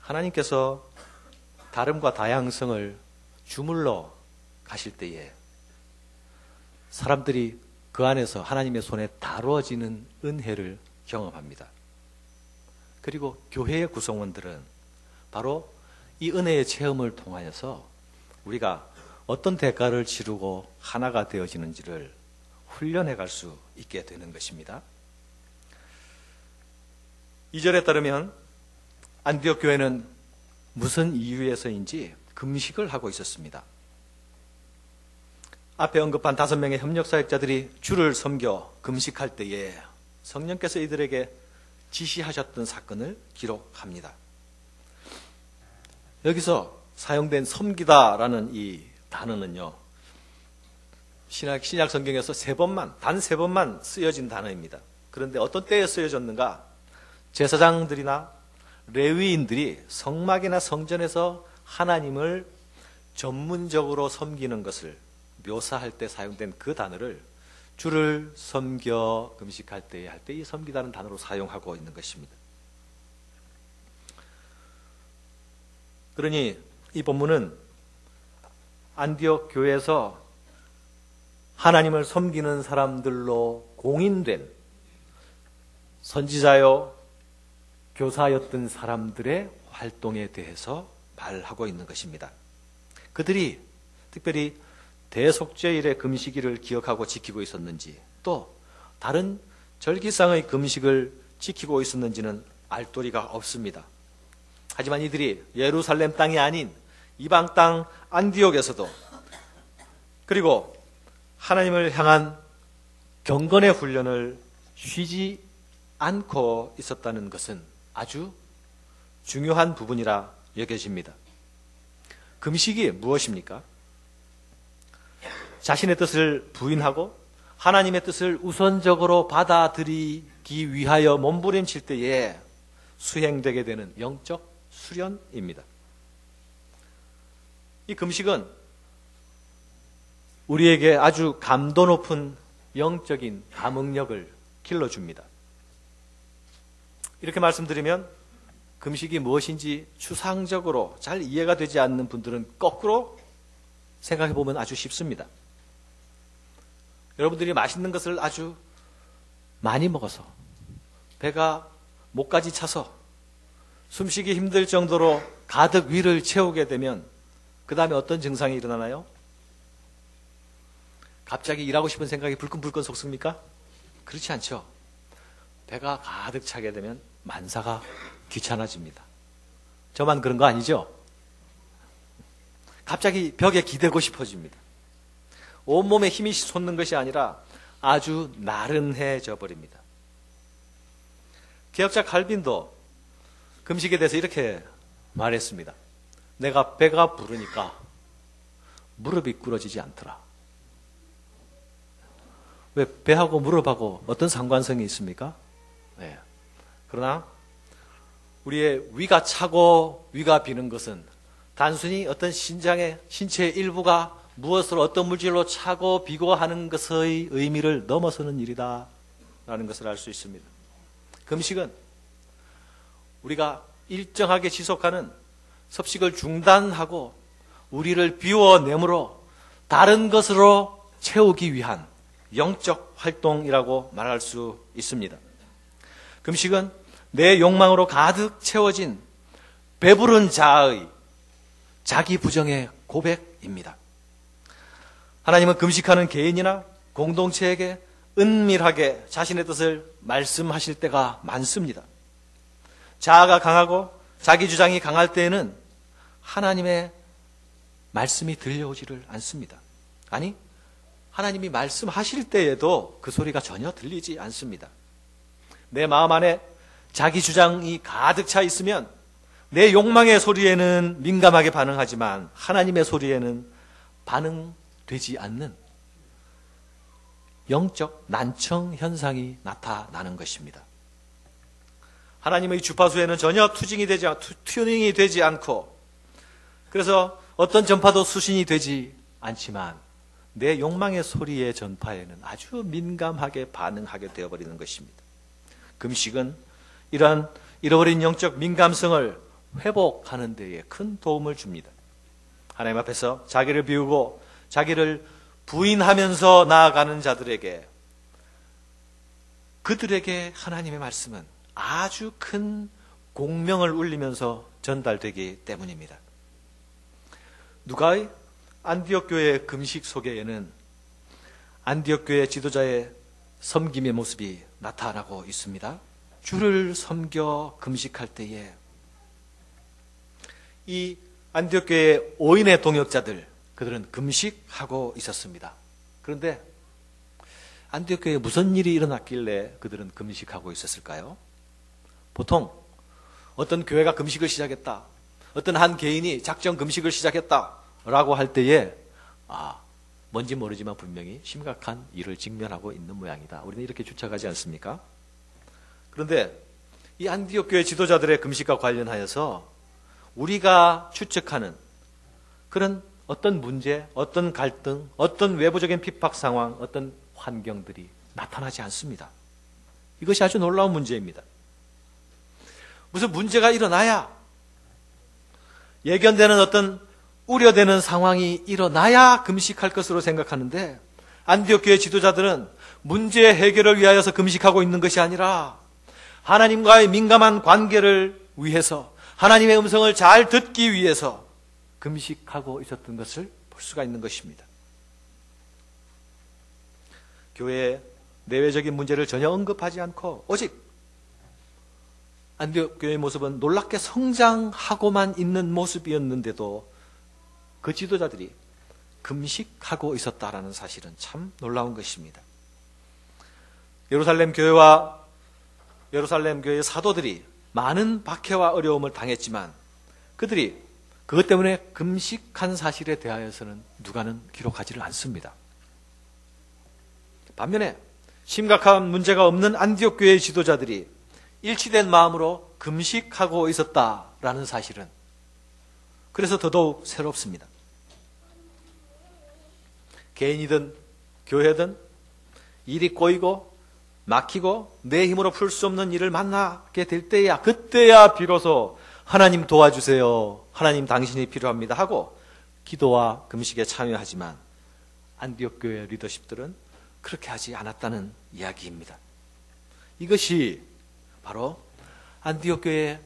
하나님께서 다름과 다양성을 주물러 가실 때에 사람들이 그 안에서 하나님의 손에 다루어지는 은혜를 경험합니다. 그리고 교회의 구성원들은 바로 이 은혜의 체험을 통하여서 우리가 어떤 대가를 치르고 하나가 되어지는지를 훈련해 갈 수 있게 되는 것입니다. 2절에 따르면 안디옥 교회는 무슨 이유에서인지 금식을 하고 있었습니다. 앞에 언급한 5명의 협력사역자들이 주를 섬겨 금식할 때에 성령께서 이들에게 지시하셨던 사건을 기록합니다. 여기서 사용된 섬기다라는 이 단어는요, 신약 성경에서 단 3번만 쓰여진 단어입니다. 그런데 어떤 때에 쓰여졌는가? 제사장들이나 레위인들이 성막이나 성전에서 하나님을 전문적으로 섬기는 것을 묘사할 때 사용된 그 단어를 주를 섬겨 금식할 때에 할 때 이 섬기다는 단어로 사용하고 있는 것입니다. 그러니 이 본문은 안디옥 교회에서 하나님을 섬기는 사람들로 공인된 선지자요 교사였던 사람들의 활동에 대해서 말하고 있는 것입니다. 그들이 특별히 대속죄일의 금식일을 기억하고 지키고 있었는지 또 다른 절기상의 금식을 지키고 있었는지는 알 도리가 없습니다. 하지만 이들이 예루살렘 땅이 아닌 이방 땅 안디옥에서도 그리고 하나님을 향한 경건의 훈련을 쉬지 않고 있었다는 것은 아주 중요한 부분이라 여겨집니다. 금식이 무엇입니까? 자신의 뜻을 부인하고 하나님의 뜻을 우선적으로 받아들이기 위하여 몸부림칠 때에 수행되게 되는 영적 수련입니다. 이 금식은 우리에게 아주 감도 높은 영적인 감응력을 길러줍니다. 이렇게 말씀드리면 금식이 무엇인지 추상적으로 잘 이해가 되지 않는 분들은 거꾸로 생각해 보면 아주 쉽습니다. 여러분들이 맛있는 것을 아주 많이 먹어서 배가 목까지 차서 숨쉬기 힘들 정도로 가득 위를 채우게 되면 그 다음에 어떤 증상이 일어나나요? 갑자기 일하고 싶은 생각이 불끈불끈 솟습니까? 그렇지 않죠. 배가 가득 차게 되면 만사가 귀찮아집니다. 저만 그런 거 아니죠? 갑자기 벽에 기대고 싶어집니다. 온몸에 힘이 솟는 것이 아니라 아주 나른해져 버립니다. 개혁자 칼빈도 금식에 대해서 이렇게 말했습니다. 내가 배가 부르니까 무릎이 꿇어지지 않더라. 왜 배하고 무릎하고 어떤 상관성이 있습니까? 네. 그러나 우리의 위가 차고 위가 비는 것은 단순히 어떤 신체의 일부가 무엇으로 어떤 물질로 차고 비고 하는 것의 의미를 넘어서는 일이다 라는 것을 알 수 있습니다. 금식은 우리가 일정하게 지속하는 섭식을 중단하고 우리를 비워내므로 다른 것으로 채우기 위한 영적 활동이라고 말할 수 있습니다. 금식은 내 욕망으로 가득 채워진 배부른 자아의 자기 부정의 고백입니다. 하나님은 금식하는 개인이나 공동체에게 은밀하게 자신의 뜻을 말씀하실 때가 많습니다. 자아가 강하고 자기 주장이 강할 때에는 하나님의 말씀이 들려오지를 않습니다. 아니, 하나님이 말씀하실 때에도 그 소리가 전혀 들리지 않습니다. 내 마음 안에 자기 주장이 가득 차 있으면 내 욕망의 소리에는 민감하게 반응하지만 하나님의 소리에는 반응되지 않는 영적 난청 현상이 나타나는 것입니다. 하나님의 주파수에는 전혀 튜닝이 되지 않고, 그래서 어떤 전파도 수신이 되지 않지만 내 욕망의 소리의 전파에는 아주 민감하게 반응하게 되어버리는 것입니다. 금식은 이러한 잃어버린 영적 민감성을 회복하는 데에 큰 도움을 줍니다. 하나님 앞에서 자기를 비우고 자기를 부인하면서 나아가는 자들에게, 그들에게 하나님의 말씀은 아주 큰 공명을 울리면서 전달되기 때문입니다. 누가의 안디옥 교회의 금식 속에는 안디옥 교회 지도자의 섬김의 모습이 나타나고 있습니다. 주를 섬겨 금식할 때에 이 안디옥 교회의 5인의 동역자들, 그들은 금식하고 있었습니다. 그런데 안디옥 교회에 무슨 일이 일어났길래 그들은 금식하고 있었을까요? 보통 어떤 교회가 금식을 시작했다, 어떤 한 개인이 작정 금식을 시작했다라고 할 때에 뭔지 모르지만 분명히 심각한 일을 직면하고 있는 모양이다, 우리는 이렇게 추측하지 않습니까? 그런데 이 안디옥 교회 지도자들의 금식과 관련하여서 우리가 추측하는 그런 어떤 문제, 어떤 갈등, 어떤 외부적인 핍박 상황, 어떤 환경들이 나타나지 않습니다. 이것이 아주 놀라운 문제입니다. 무슨 문제가 일어나야, 예견되는 어떤 우려되는 상황이 일어나야 금식할 것으로 생각하는데, 안디옥 교회 지도자들은 문제 해결을 위하여서 금식하고 있는 것이 아니라 하나님과의 민감한 관계를 위해서, 하나님의 음성을 잘 듣기 위해서 금식하고 있었던 것을 볼 수가 있는 것입니다. 교회의 내외적인 문제를 전혀 언급하지 않고 오직 안디옥 교회의 모습은 놀랍게 성장하고만 있는 모습이었는데도 그 지도자들이 금식하고 있었다라는 사실은 참 놀라운 것입니다. 예루살렘 교회와 예루살렘 교회의 사도들이 많은 박해와 어려움을 당했지만 그들이 그것 때문에 금식한 사실에 대하여서는 누가는 기록하지를 않습니다. 반면에 심각한 문제가 없는 안디옥 교회의 지도자들이 일치된 마음으로 금식하고 있었다라는 사실은 그래서 더더욱 새롭습니다. 개인이든 교회든 일이 꼬이고 막히고 내 힘으로 풀 수 없는 일을 만나게 될 때야, 그때야 비로소 하나님 도와주세요, 하나님 당신이 필요합니다 하고 기도와 금식에 참여하지만 안디옥 교회 리더십들은 그렇게 하지 않았다는 이야기입니다. 이것이 바로 안디옥 교회의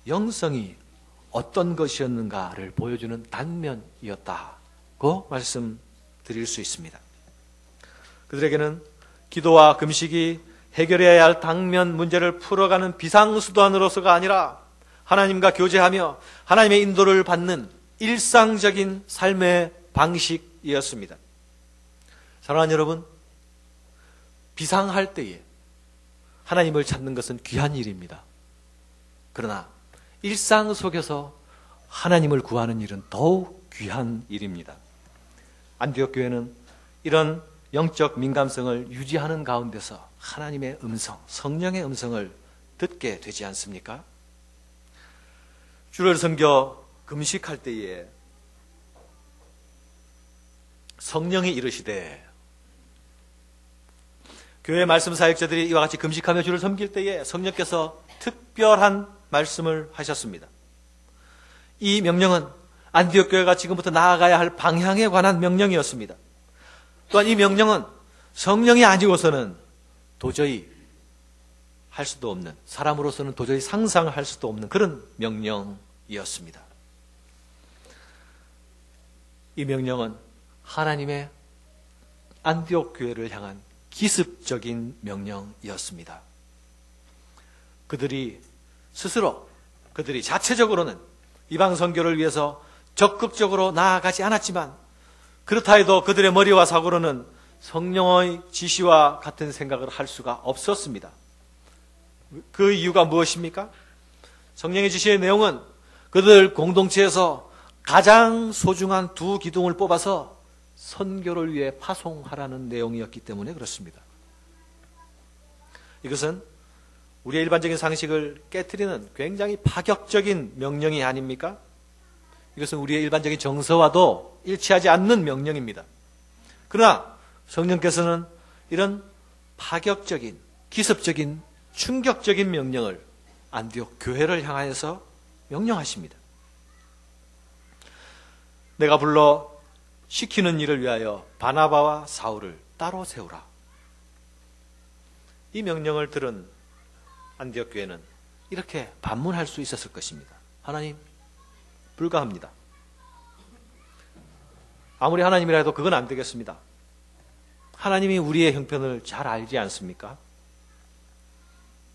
영성이 어떤 것이었는가를 보여주는 단면이었다고 말씀드릴 수 있습니다. 그들에게는 기도와 금식이 해결해야 할 당면 문제를 풀어가는 비상수단으로서가 아니라 하나님과 교제하며 하나님의 인도를 받는 일상적인 삶의 방식이었습니다. 사랑하는 여러분, 비상할 때에 하나님을 찾는 것은 귀한 일입니다. 그러나 일상 속에서 하나님을 구하는 일은 더욱 귀한 일입니다. 안디옥 교회는 이런 영적 민감성을 유지하는 가운데서 하나님의 음성, 성령의 음성을 듣게 되지 않습니까? 주를 섬겨 금식할 때에 성령이 이르시되, 교회 말씀 사역자들이 이와 같이 금식하며 주를 섬길 때에 성령께서 특별한 말씀을 하셨습니다. 이 명령은 안디옥 교회가 지금부터 나아가야 할 방향에 관한 명령이었습니다. 또한 이 명령은 성령이 아니고서는 도저히 할 수도 없는, 사람으로서는 도저히 상상할 수도 없는 그런 명령이었습니다. 이 명령은 하나님의 안디옥 교회를 향한 기습적인 명령이었습니다. 그들이 스스로, 그들이 자체적으로는 이방 선교를 위해서 적극적으로 나아가지 않았지만, 그렇다 해도 그들의 머리와 사고로는 성령의 지시와 같은 생각을 할 수가 없었습니다. 그 이유가 무엇입니까? 성령의 지시의 내용은 그들 공동체에서 가장 소중한 두 기둥을 뽑아서 선교를 위해 파송하라는 내용이었기 때문에 그렇습니다. 이것은 우리의 일반적인 상식을 깨트리는 굉장히 파격적인 명령이 아닙니까? 이것은 우리의 일반적인 정서와도 일치하지 않는 명령입니다. 그러나 성령께서는 이런 파격적인, 기습적인, 충격적인 명령을 안디옥 교회를 향하여서 명령하십니다. 내가 불러 시키는 일을 위하여 바나바와 사울을 따로 세우라. 이 명령을 들은 안디옥 교회는 이렇게 반문할 수 있었을 것입니다. 하나님, 불가합니다. 아무리 하나님이라 해도 그건 안 되겠습니다. 하나님이 우리의 형편을 잘 알지 않습니까?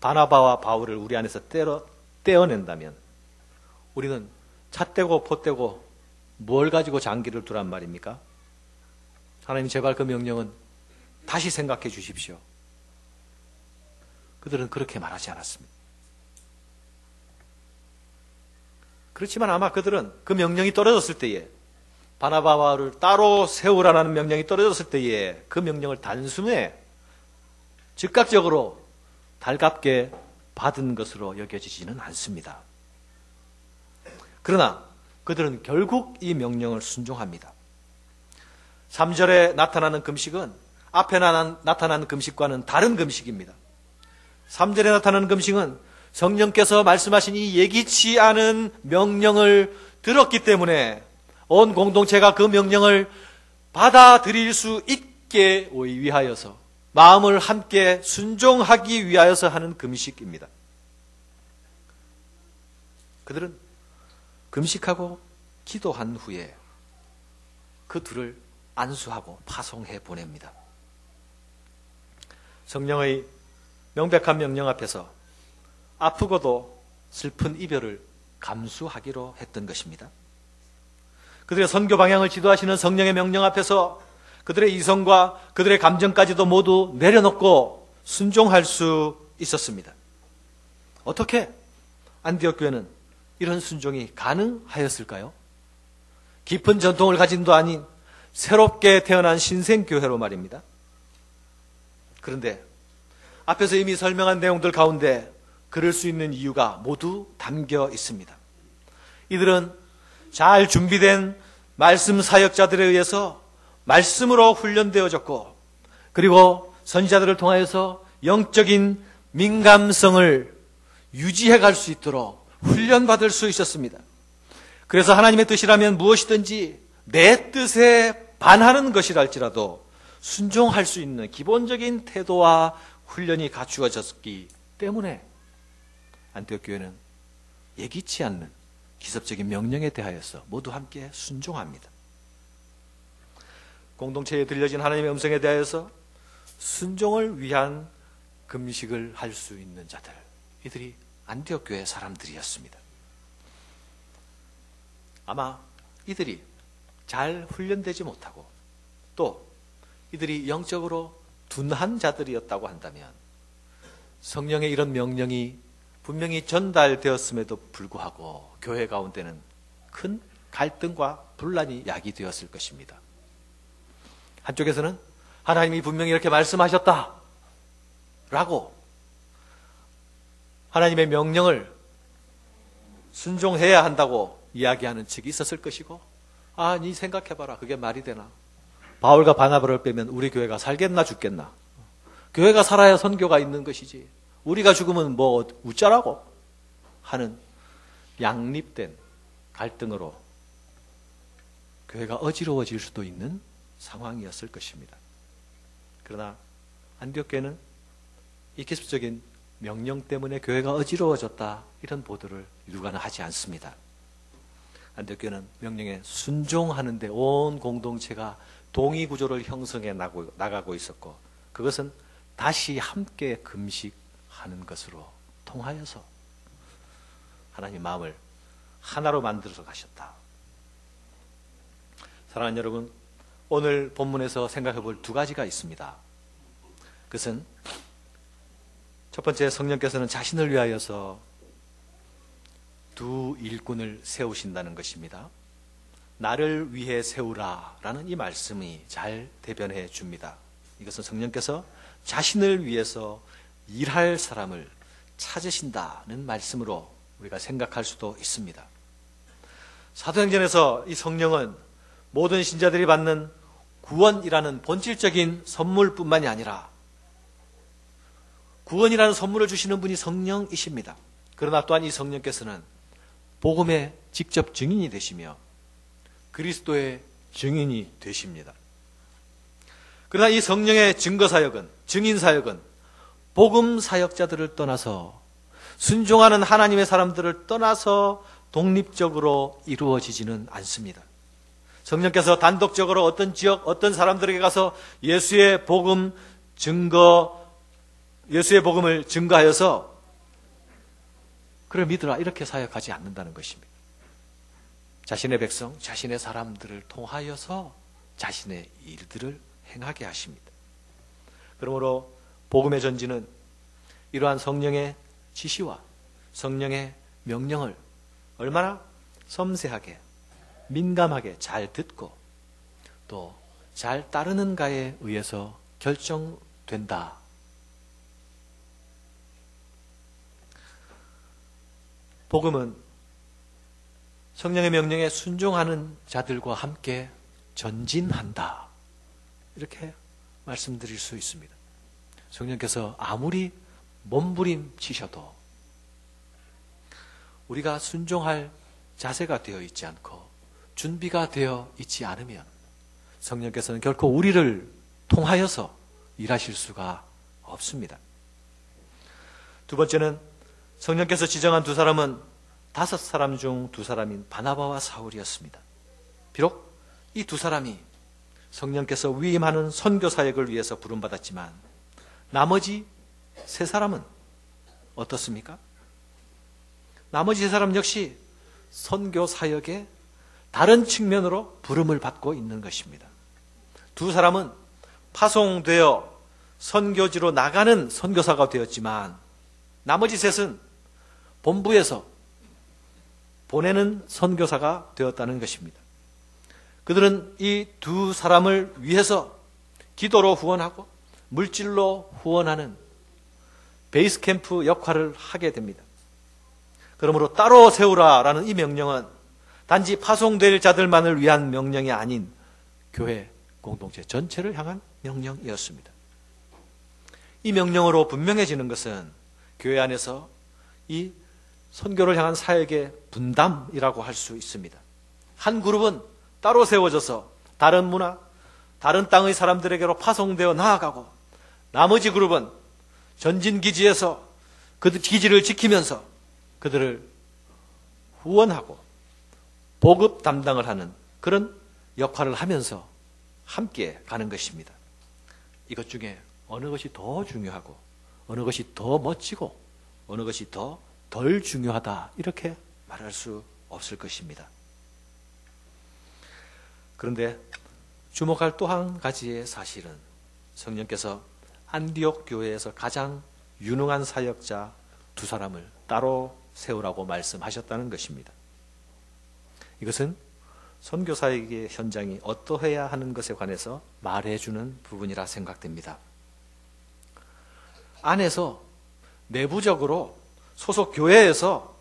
바나바와 바울을 우리 안에서 떼어낸다면 우리는 잣대고 pot대고 뭘 가지고 장기를 두란 말입니까? 하나님, 제발 그 명령은 다시 생각해 주십시오. 그들은 그렇게 말하지 않았습니다. 그렇지만 아마 그들은 그 명령이 떨어졌을 때에, 바나바와를 따로 세우라는 명령이 떨어졌을 때에 그 명령을 단숨에 즉각적으로 달갑게 받은 것으로 여겨지지는 않습니다. 그러나 그들은 결국 이 명령을 순종합니다. 3절에 나타나는 금식은 앞에 나타나는 금식과는 다른 금식입니다. 3절에 나타나는 금식은 성령께서 말씀하신 이 예기치 않은 명령을 들었기 때문에 온 공동체가 그 명령을 받아들일 수 있게 위하여서, 마음을 함께 순종하기 위하여서 하는 금식입니다. 그들은 금식하고 기도한 후에 그 둘을 안수하고 파송해 보냅니다. 성령의 명백한 명령 앞에서 아프고도 슬픈 이별을 감수하기로 했던 것입니다. 그들의 선교 방향을 지도하시는 성령의 명령 앞에서 그들의 이성과 그들의 감정까지도 모두 내려놓고 순종할 수 있었습니다. 어떻게 안디옥 교회는 이런 순종이 가능하였을까요? 깊은 전통을 가진도 아닌 새롭게 태어난 신생교회로 말입니다. 그런데 앞에서 이미 설명한 내용들 가운데 그럴 수 있는 이유가 모두 담겨 있습니다. 이들은 잘 준비된 말씀 사역자들에 의해서 말씀으로 훈련되어졌고, 그리고 선지자들을 통하여서 영적인 민감성을 유지해 갈 수 있도록 훈련받을 수 있었습니다. 그래서 하나님의 뜻이라면 무엇이든지 내 뜻에 반하는 것이랄지라도 순종할 수 있는 기본적인 태도와 훈련이 갖추어졌기 때문에 안디옥 교회는 예기치 않는 기습적인 명령에 대하여서 모두 함께 순종합니다. 공동체에 들려진 하나님의 음성에 대하여서 순종을 위한 금식을 할 수 있는 자들, 이들이 안디옥 교회 사람들이었습니다. 아마 이들이 잘 훈련되지 못하고 또 이들이 영적으로 둔한 자들이었다고 한다면 성령의 이런 명령이 분명히 전달되었음에도 불구하고 교회 가운데는 큰 갈등과 분란이 야기되었을 것입니다. 한쪽에서는 하나님이 분명히 이렇게 말씀하셨다 라고 하나님의 명령을 순종해야 한다고 이야기하는 측이 있었을 것이고, 아, 니 생각해봐라, 그게 말이 되나? 바울과 바나바를 빼면 우리 교회가 살겠나 죽겠나? 교회가 살아야 선교가 있는 것이지, 우리가 죽으면 뭐 웃자라고 하는 양립된 갈등으로 교회가 어지러워질 수도 있는 상황이었을 것입니다. 그러나 안디옥 교회는 이 기습적인 명령 때문에 교회가 어지러워졌다, 이런 보도를 누가는 하지 않습니다. 안디옥 교회는 명령에 순종하는데 온 공동체가 동의 구조를 형성해 나가고 있었고, 그것은 다시 함께 금식하는 것으로 통하여서 하나님 마음을 하나로 만들어서 가셨다. 사랑하는 여러분, 오늘 본문에서 생각해 볼 두 가지가 있습니다. 그것은 첫 번째, 성령께서는 자신을 위하여서 두 일꾼을 세우신다는 것입니다. 나를 위해 세우라 라는 이 말씀이 잘 대변해 줍니다. 이것은 성령께서 자신을 위해서 일할 사람을 찾으신다는 말씀으로 우리가 생각할 수도 있습니다. 사도행전에서 이 성령은 모든 신자들이 받는 구원이라는 본질적인 선물뿐만이 아니라 구원이라는 선물을 주시는 분이 성령이십니다. 그러나 또한 이 성령께서는 복음의 직접 증인이 되시며 그리스도의 증인이 되십니다. 그러나 이 성령의 증거사역은, 증인사역은 복음 사역자들을 떠나서, 순종하는 하나님의 사람들을 떠나서 독립적으로 이루어지지는 않습니다. 성령께서 단독적으로 어떤 지역, 어떤 사람들에게 가서 예수의 복음을 증거하여서 그를 믿으라 이렇게 사역하지 않는다는 것입니다. 자신의 백성, 자신의 사람들을 통하여서 자신의 일들을 행하게 하십니다. 그러므로 복음의 전진은 이러한 성령의 지시와 성령의 명령을 얼마나 섬세하게, 민감하게 잘 듣고 또 잘 따르는가에 의해서 결정된다. 복음은 성령의 명령에 순종하는 자들과 함께 전진한다. 이렇게 말씀드릴 수 있습니다. 성령께서 아무리 몸부림치셔도 우리가 순종할 자세가 되어 있지 않고 준비가 되어 있지 않으면 성령께서는 결코 우리를 통하여서 일하실 수가 없습니다. 두 번째는 성령께서 지정한 두 사람은 5사람 중 2사람인 바나바와 사울이었습니다. 비록 이 두 사람이 성령께서 위임하는 선교 사역을 위해서 부름받았지만 나머지 3사람은 어떻습니까? 나머지 3사람 역시 선교 사역의 다른 측면으로 부름을 받고 있는 것입니다. 2사람은 파송되어 선교지로 나가는 선교사가 되었지만 나머지 3은 본부에서 보내는 선교사가 되었다는 것입니다. 그들은 이 2사람을 위해서 기도로 후원하고 물질로 후원하는 베이스 캠프 역할을 하게 됩니다. 그러므로 따로 세우라라는 이 명령은 단지 파송될 자들만을 위한 명령이 아닌 교회 공동체 전체를 향한 명령이었습니다. 이 명령으로 분명해지는 것은 교회 안에서 이 선교를 향한 사역의 분담이라고 할 수 있습니다. 한 그룹은 따로 세워져서 다른 문화, 다른 땅의 사람들에게로 파송되어 나아가고 나머지 그룹은 전진기지에서 그 기지를 지키면서 그들을 후원하고 보급 담당을 하는 그런 역할을 하면서 함께 가는 것입니다. 이것 중에 어느 것이 더 중요하고 어느 것이 더 멋지고 어느 것이 더 덜 중요하다 이렇게 말할 수 없을 것입니다. 그런데 주목할 또 한 가지의 사실은 성령께서 안디옥 교회에서 가장 유능한 사역자 2사람을 따로 세우라고 말씀하셨다는 것입니다. 이것은 선교 사역의 현장이 어떠해야 하는 것에 관해서 말해주는 부분이라 생각됩니다. 안에서 내부적으로 소속 교회에서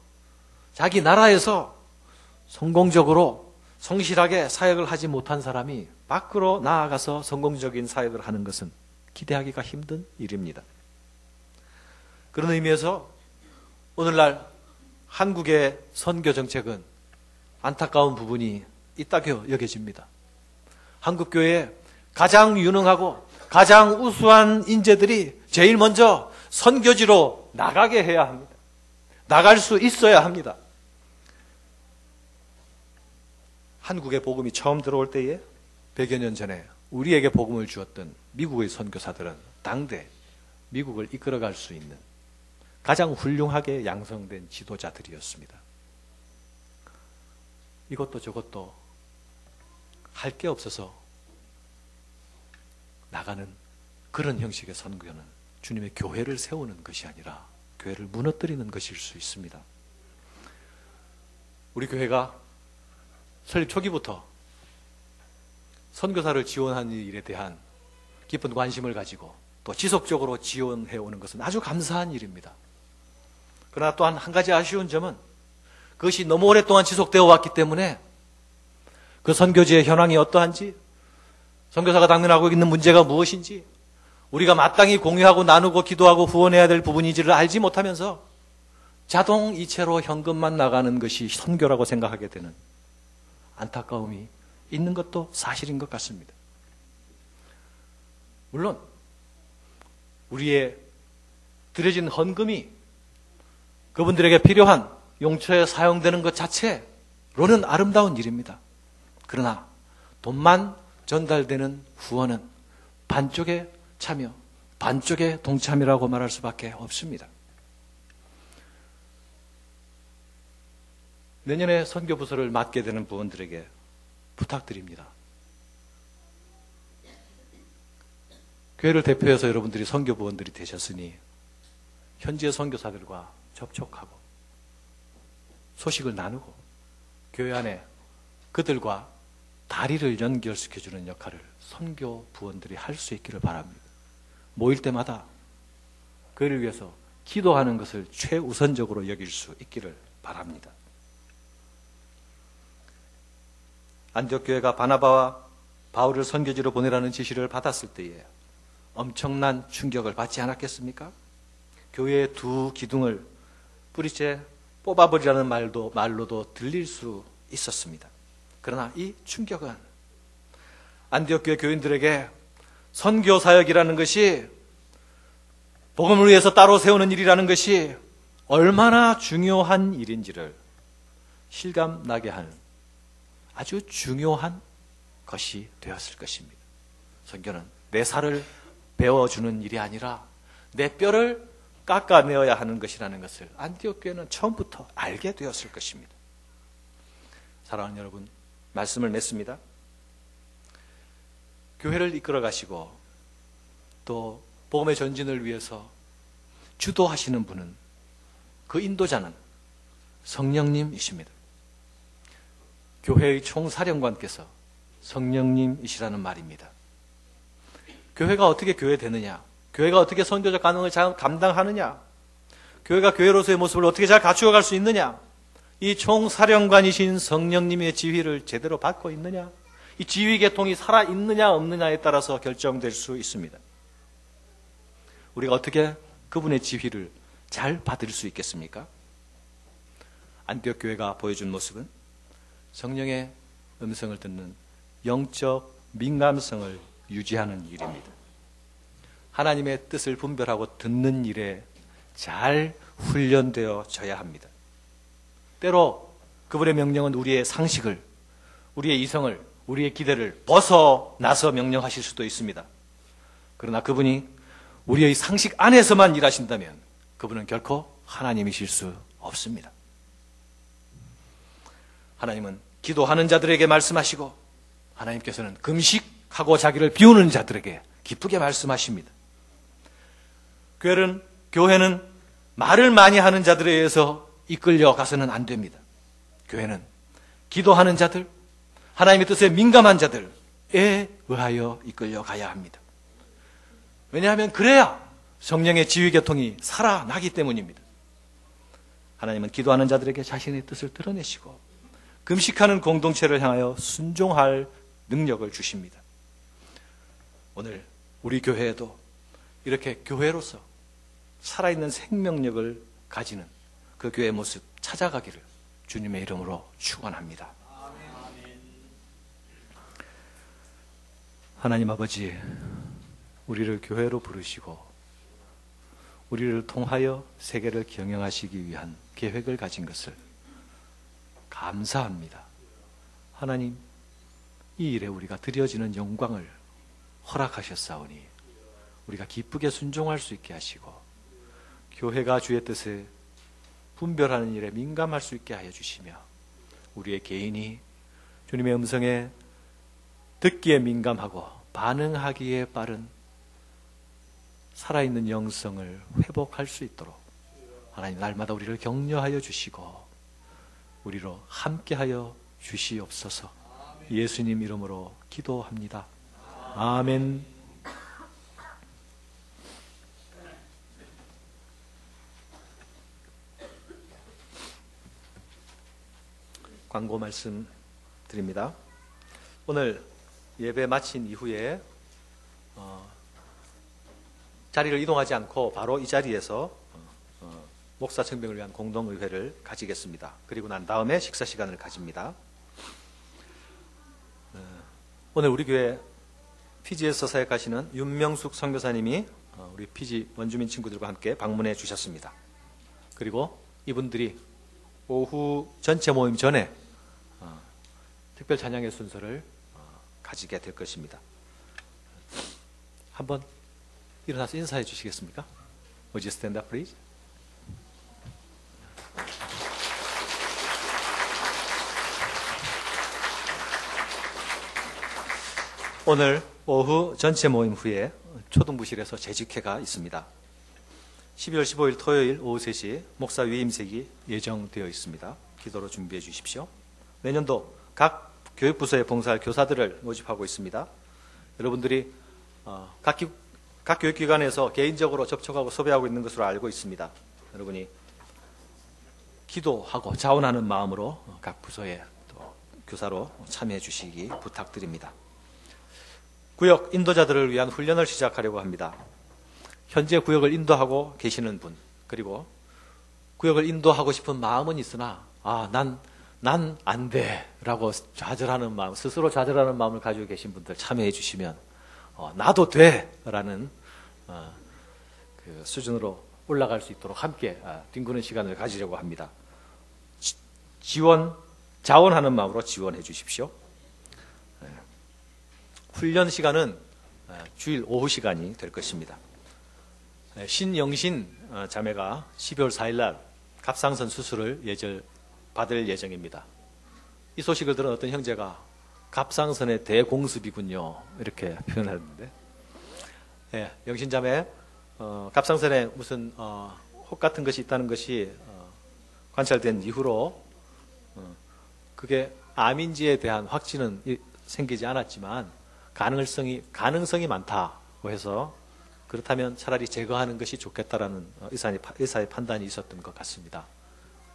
자기 나라에서 성공적으로 성실하게 사역을 하지 못한 사람이 밖으로 나아가서 성공적인 사역을 하는 것은 기대하기가 힘든 일입니다. 그런 의미에서 오늘날 한국의 선교 정책은 안타까운 부분이 있다고 여겨집니다. 한국교회에 가장 유능하고 가장 우수한 인재들이 제일 먼저 선교지로 나가게 해야 합니다. 나갈 수 있어야 합니다. 한국에 복음이 처음 들어올 때에 100여 년 전에 우리에게 복음을 주었던 미국의 선교사들은 당대 미국을 이끌어갈 수 있는 가장 훌륭하게 양성된 지도자들이었습니다. 이것도 저것도 할 게 없어서 나가는 그런 형식의 선교는 주님의 교회를 세우는 것이 아니라 교회를 무너뜨리는 것일 수 있습니다. 우리 교회가 설립 초기부터 선교사를 지원하는 일에 대한 깊은 관심을 가지고 또 지속적으로 지원해 오는 것은 아주 감사한 일입니다. 그러나 또한 한 가지 아쉬운 점은 그것이 너무 오랫동안 지속되어 왔기 때문에 그 선교지의 현황이 어떠한지, 선교사가 당면하고 있는 문제가 무엇인지, 우리가 마땅히 공유하고 나누고 기도하고 후원해야 될 부분인지를 알지 못하면서 자동이체로 현금만 나가는 것이 선교라고 생각하게 되는 안타까움이 있는 것도 사실인 것 같습니다. 물론 우리의 드려진 헌금이 그분들에게 필요한 용처에 사용되는 것 자체로는 아름다운 일입니다. 그러나 돈만 전달되는 후원은 반쪽의 참여, 반쪽의 동참이라고 말할 수밖에 없습니다. 내년에 선교부서를 맡게 되는 부원들에게 부탁드립니다. 교회를 대표해서 여러분들이 선교부원들이 되셨으니 현지의 선교사들과 접촉하고 소식을 나누고 교회 안에 그들과 다리를 연결시켜주는 역할을 선교부원들이 할 수 있기를 바랍니다. 모일 때마다 그를 위해서 기도하는 것을 최우선적으로 여길 수 있기를 바랍니다. 안디옥 교회가 바나바와 바울을 선교지로 보내라는 지시를 받았을 때에 엄청난 충격을 받지 않았겠습니까? 교회의 두 기둥을 뿌리째 뽑아버리라는 말로도 들릴 수 있었습니다. 그러나 이 충격은 안디옥 교회 교인들에게 선교 사역이라는 것이, 복음을 위해서 따로 세우는 일이라는 것이 얼마나 중요한 일인지를 실감나게 하는 아주 중요한 것이 되었을 것입니다. 선교는 내 살을 베어주는 일이 아니라 내 뼈를 깎아내어야 하는 것이라는 것을 안디옥 교회는 처음부터 알게 되었을 것입니다. 사랑하는 여러분, 말씀을 맺습니다. 교회를 이끌어 가시고 또 복음의 전진을 위해서 주도하시는 분은, 그 인도자는 성령님이십니다. 교회의 총사령관께서 성령님이시라는 말입니다. 교회가 어떻게 교회 되느냐? 교회가 어떻게 선교적 가능을 감당하느냐? 교회가 교회로서의 모습을 어떻게 잘 갖추어 갈 수 있느냐? 이 총사령관이신 성령님의 지휘를 제대로 받고 있느냐? 이 지휘 계통이 살아있느냐 없느냐에 따라서 결정될 수 있습니다. 우리가 어떻게 그분의 지휘를 잘 받을 수 있겠습니까? 안디옥 교회가 보여준 모습은 성령의 음성을 듣는 영적 민감성을 유지하는 일입니다. 하나님의 뜻을 분별하고 듣는 일에 잘 훈련되어져야 합니다. 때로 그분의 명령은 우리의 상식을, 우리의 이성을, 우리의 기대를 벗어나서 명령하실 수도 있습니다. 그러나 그분이 우리의 상식 안에서만 일하신다면 그분은 결코 하나님이실 수 없습니다. 하나님은 기도하는 자들에게 말씀하시고, 하나님께서는 금식하고 자기를 비우는 자들에게 기쁘게 말씀하십니다. 교회는 말을 많이 하는 자들에 의해서 이끌려 가서는 안 됩니다. 교회는 기도하는 자들, 하나님의 뜻에 민감한 자들에 의하여 이끌려 가야 합니다. 왜냐하면 그래야 성령의 지휘 계통이 살아나기 때문입니다. 하나님은 기도하는 자들에게 자신의 뜻을 드러내시고 금식하는 공동체를 향하여 순종할 능력을 주십니다. 오늘 우리 교회에도 이렇게 교회로서 살아있는 생명력을 가지는 그 교회의 모습 찾아가기를 주님의 이름으로 축원합니다. 하나님 아버지, 우리를 교회로 부르시고 우리를 통하여 세계를 경영하시기 위한 계획을 가진 것을 감사합니다. 하나님, 이 일에 우리가 드려지는 영광을 허락하셨사오니 우리가 기쁘게 순종할 수 있게 하시고 교회가 주의 뜻에 분별하는 일에 민감할 수 있게 하여 주시며 우리의 개인이 주님의 음성에 듣기에 민감하고 반응하기에 빠른 살아있는 영성을 회복할 수 있도록 하나님 날마다 우리를 격려하여 주시고 우리로 함께하여 주시옵소서. 예수님 이름으로 기도합니다. 아멘. 광고 말씀 드립니다. 오늘 예배 마친 이후에 자리를 이동하지 않고 바로 이 자리에서 목사 청빙을 위한 공동의회를 가지겠습니다. 그리고 난 다음에 식사 시간을 가집니다. 오늘 우리 교회 피지에서 사역하시는 윤명숙 선교사님이 우리 피지 원주민 친구들과 함께 방문해 주셨습니다. 그리고 이분들이 오후 전체 모임 전에 특별 찬양의 순서를 가지게 될 것입니다. 한번 일어나서 인사해 주시겠습니까? Would you stand up, please? 오늘 오후 전체 모임 후에 초등부실에서 재직회가 있습니다. 12월 15일 토요일 오후 3시 목사 위임식이 예정되어 있습니다. 기도로 준비해 주십시오. 내년도 각 교육부서에 봉사할 교사들을 모집하고 있습니다. 여러분들이 각 교육기관에서 개인적으로 접촉하고 섭외하고 있는 것으로 알고 있습니다. 여러분이 기도하고 자원하는 마음으로 각 부서에 또 교사로 참여해 주시기 부탁드립니다. 구역 인도자들을 위한 훈련을 시작하려고 합니다. 현재 구역을 인도하고 계시는 분, 그리고 구역을 인도하고 싶은 마음은 있으나 난 안 돼 라고 좌절하는 마음, 스스로 좌절하는 마음을 가지고 계신 분들 참여해 주시면 나도 돼 라는 그 수준으로 올라갈 수 있도록 함께 뒹구는 시간을 가지려고 합니다. 자원하는 마음으로 지원해 주십시오. 훈련 시간은 주일 오후 시간이 될 것입니다. 신영신 자매가 12월 4일 날 갑상선 수술을 받을 예정입니다. 이 소식을 들은 어떤 형제가 갑상선의 대공습이군요 이렇게 표현하는데, 영신 자매 갑상선에 무슨 혹 같은 것이 있다는 것이 관찰된 이후로 그게 암인지에 대한 확진은 생기지 않았지만 가능성이 많다고 해서 그렇다면 차라리 제거하는 것이 좋겠다라는 의사의 판단이 있었던 것 같습니다.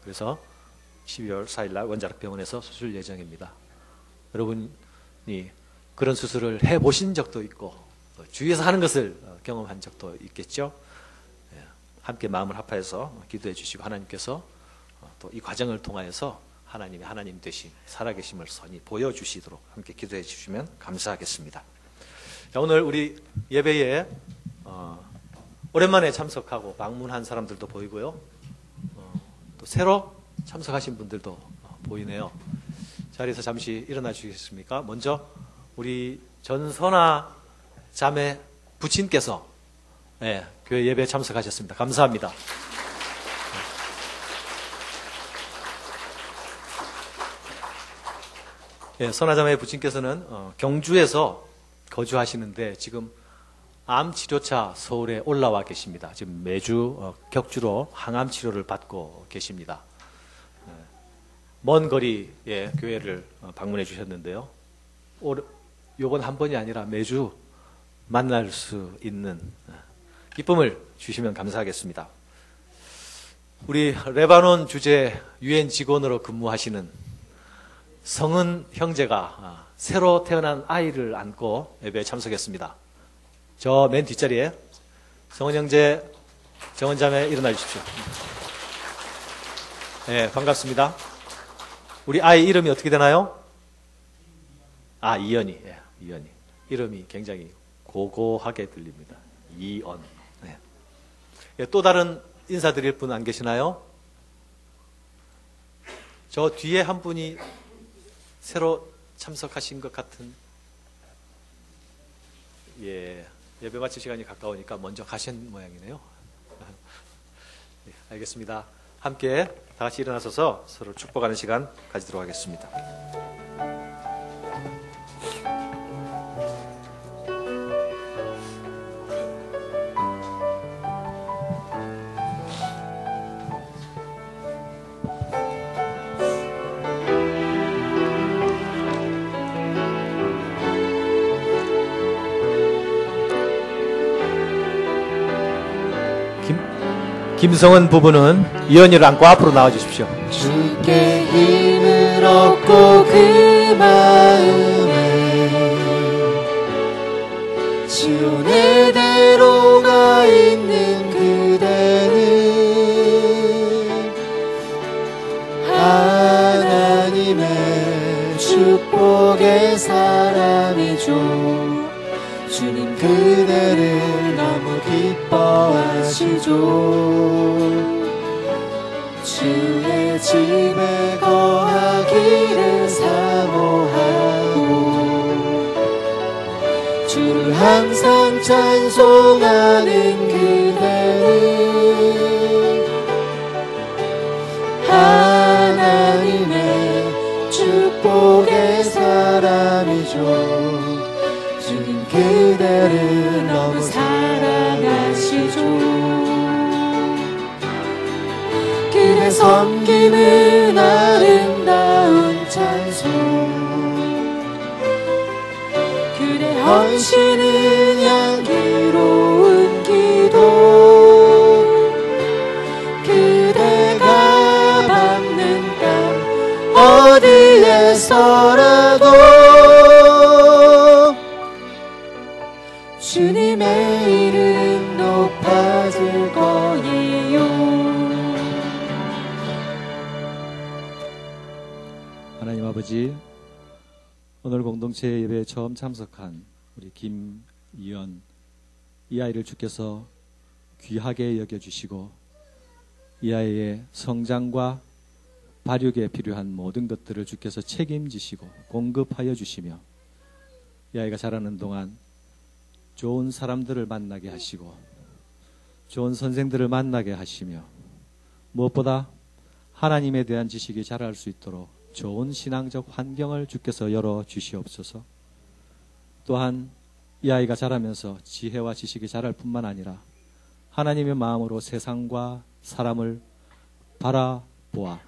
그래서 12월 4일 날 원자력병원에서 수술 예정입니다. 여러분이 그런 수술을 해보신 적도 있고 주위에서 하는 것을 경험한 적도 있겠죠. 함께 마음을 합하여서 기도해 주시고 하나님께서 또 이 과정을 통하여서 하나님의 하나님 되심, 살아계심을 선히 보여주시도록 함께 기도해 주시면 감사하겠습니다. 자, 오늘 우리 예배에 오랜만에 참석하고 방문한 사람들도 보이고요. 또 새로 참석하신 분들도 보이네요. 자리에서 잠시 일어나 주시겠습니까? 먼저 우리 전선아 자매 부친께서 교회 예배에 참석하셨습니다. 감사합니다. 선아자매의 부친께서는 경주에서 거주하시는데 지금 암치료차 서울에 올라와 계십니다. 지금 매주 격주로 항암 치료를 받고 계십니다. 먼 거리의 교회를 방문해 주셨는데요. 요번 한 번이 아니라 매주 만날 수 있는 기쁨을 주시면 감사하겠습니다. 우리 레바논 주재 유엔 직원으로 근무하시는 성은 형제가 새로 태어난 아이를 안고 예배에 참석했습니다. 저 맨 뒷자리에 성은 형제, 정은 자매 일어나 주십시오. 네, 반갑습니다. 우리 아이 이름이 어떻게 되나요? 이연이. 이연이. 이름이 굉장히 고고하게 들립니다. 이언. 또 다른 인사드릴 분 안 계시나요? 저 뒤에 한 분이 새로 참석하신 것 같은, 예배 마칠 시간이 가까우니까 먼저 가신 모양이네요. 알겠습니다. 함께 다 같이 일어나서서 서로 축복하는 시간 가지도록 하겠습니다. 김성은 부부는 이현이를 안고 앞으로 나와 주십시오. 주께 힘을 얻고 그 마음에 지온의 대로가 있는 그대는 하나님의 축복의 사람이죠. 주님 그대를 너무 기뻐하시죠. 주의 집에 거하기를 사모하고 주를 항상 찬송하는 그대는 하나님의 축복의 사람이죠. 주님 그대를 너무 사랑하시죠. 그대 섬김은 아름다운 찬송, 그대 헌신은 향기로운 기도, 그대가 밟는 땅 어디에서라도 주님의 이름 높아질 거예요. 하나님 아버지, 오늘 공동체 예배에 처음 참석한 우리 김이연, 이 아이를 주께서 귀하게 여겨주시고 이 아이의 성장과 발육에 필요한 모든 것들을 주께서 책임지시고 공급하여 주시며 이 아이가 자라는 동안 좋은 사람들을 만나게 하시고 좋은 선생들을 만나게 하시며 무엇보다 하나님에 대한 지식이 자랄 수 있도록 좋은 신앙적 환경을 주께서 열어주시옵소서. 또한 이 아이가 자라면서 지혜와 지식이 자랄 뿐만 아니라 하나님의 마음으로 세상과 사람을 바라보아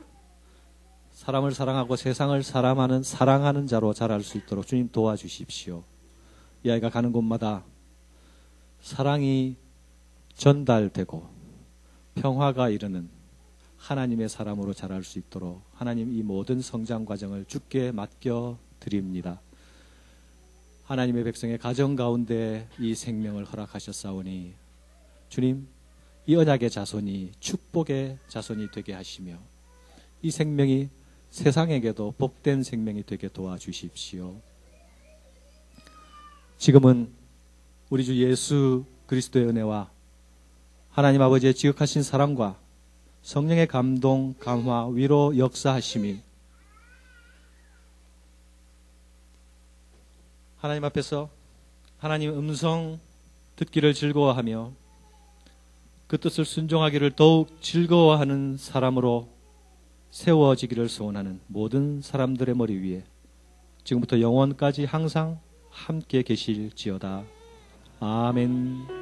사람을 사랑하고 세상을 사랑하는 자로 자랄 수 있도록 주님 도와주십시오. 이 아이가 가는 곳마다 사랑이 전달되고 평화가 이르는 하나님의 사람으로 자랄 수 있도록 하나님 이 모든 성장 과정을 주께 맡겨드립니다. 하나님의 백성의 가정 가운데 이 생명을 허락하셨사오니 주님, 이 언약의 자손이 축복의 자손이 되게 하시며 이 생명이 세상에게도 복된 생명이 되게 도와주십시오. 지금은 우리 주 예수 그리스도의 은혜와 하나님 아버지의 지극하신 사랑과 성령의 감동, 감화, 위로 역사하심이 하나님 앞에서 하나님 음성 듣기를 즐거워하며 그 뜻을 순종하기를 더욱 즐거워하는 사람으로 세워지기를 소원하는 모든 사람들의 머리 위에 지금부터 영원까지 항상 함께 계실지어다. 아멘.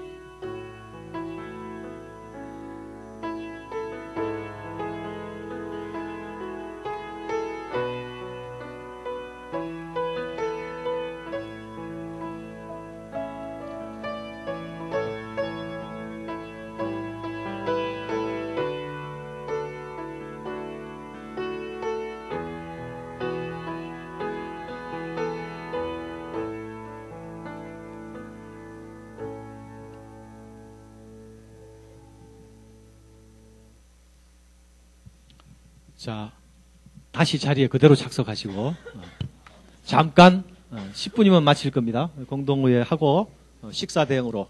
자, 다시 자리에 그대로 착석하시고 잠깐 10분이면 마칠 겁니다. 공동의회 하고 식사 대행으로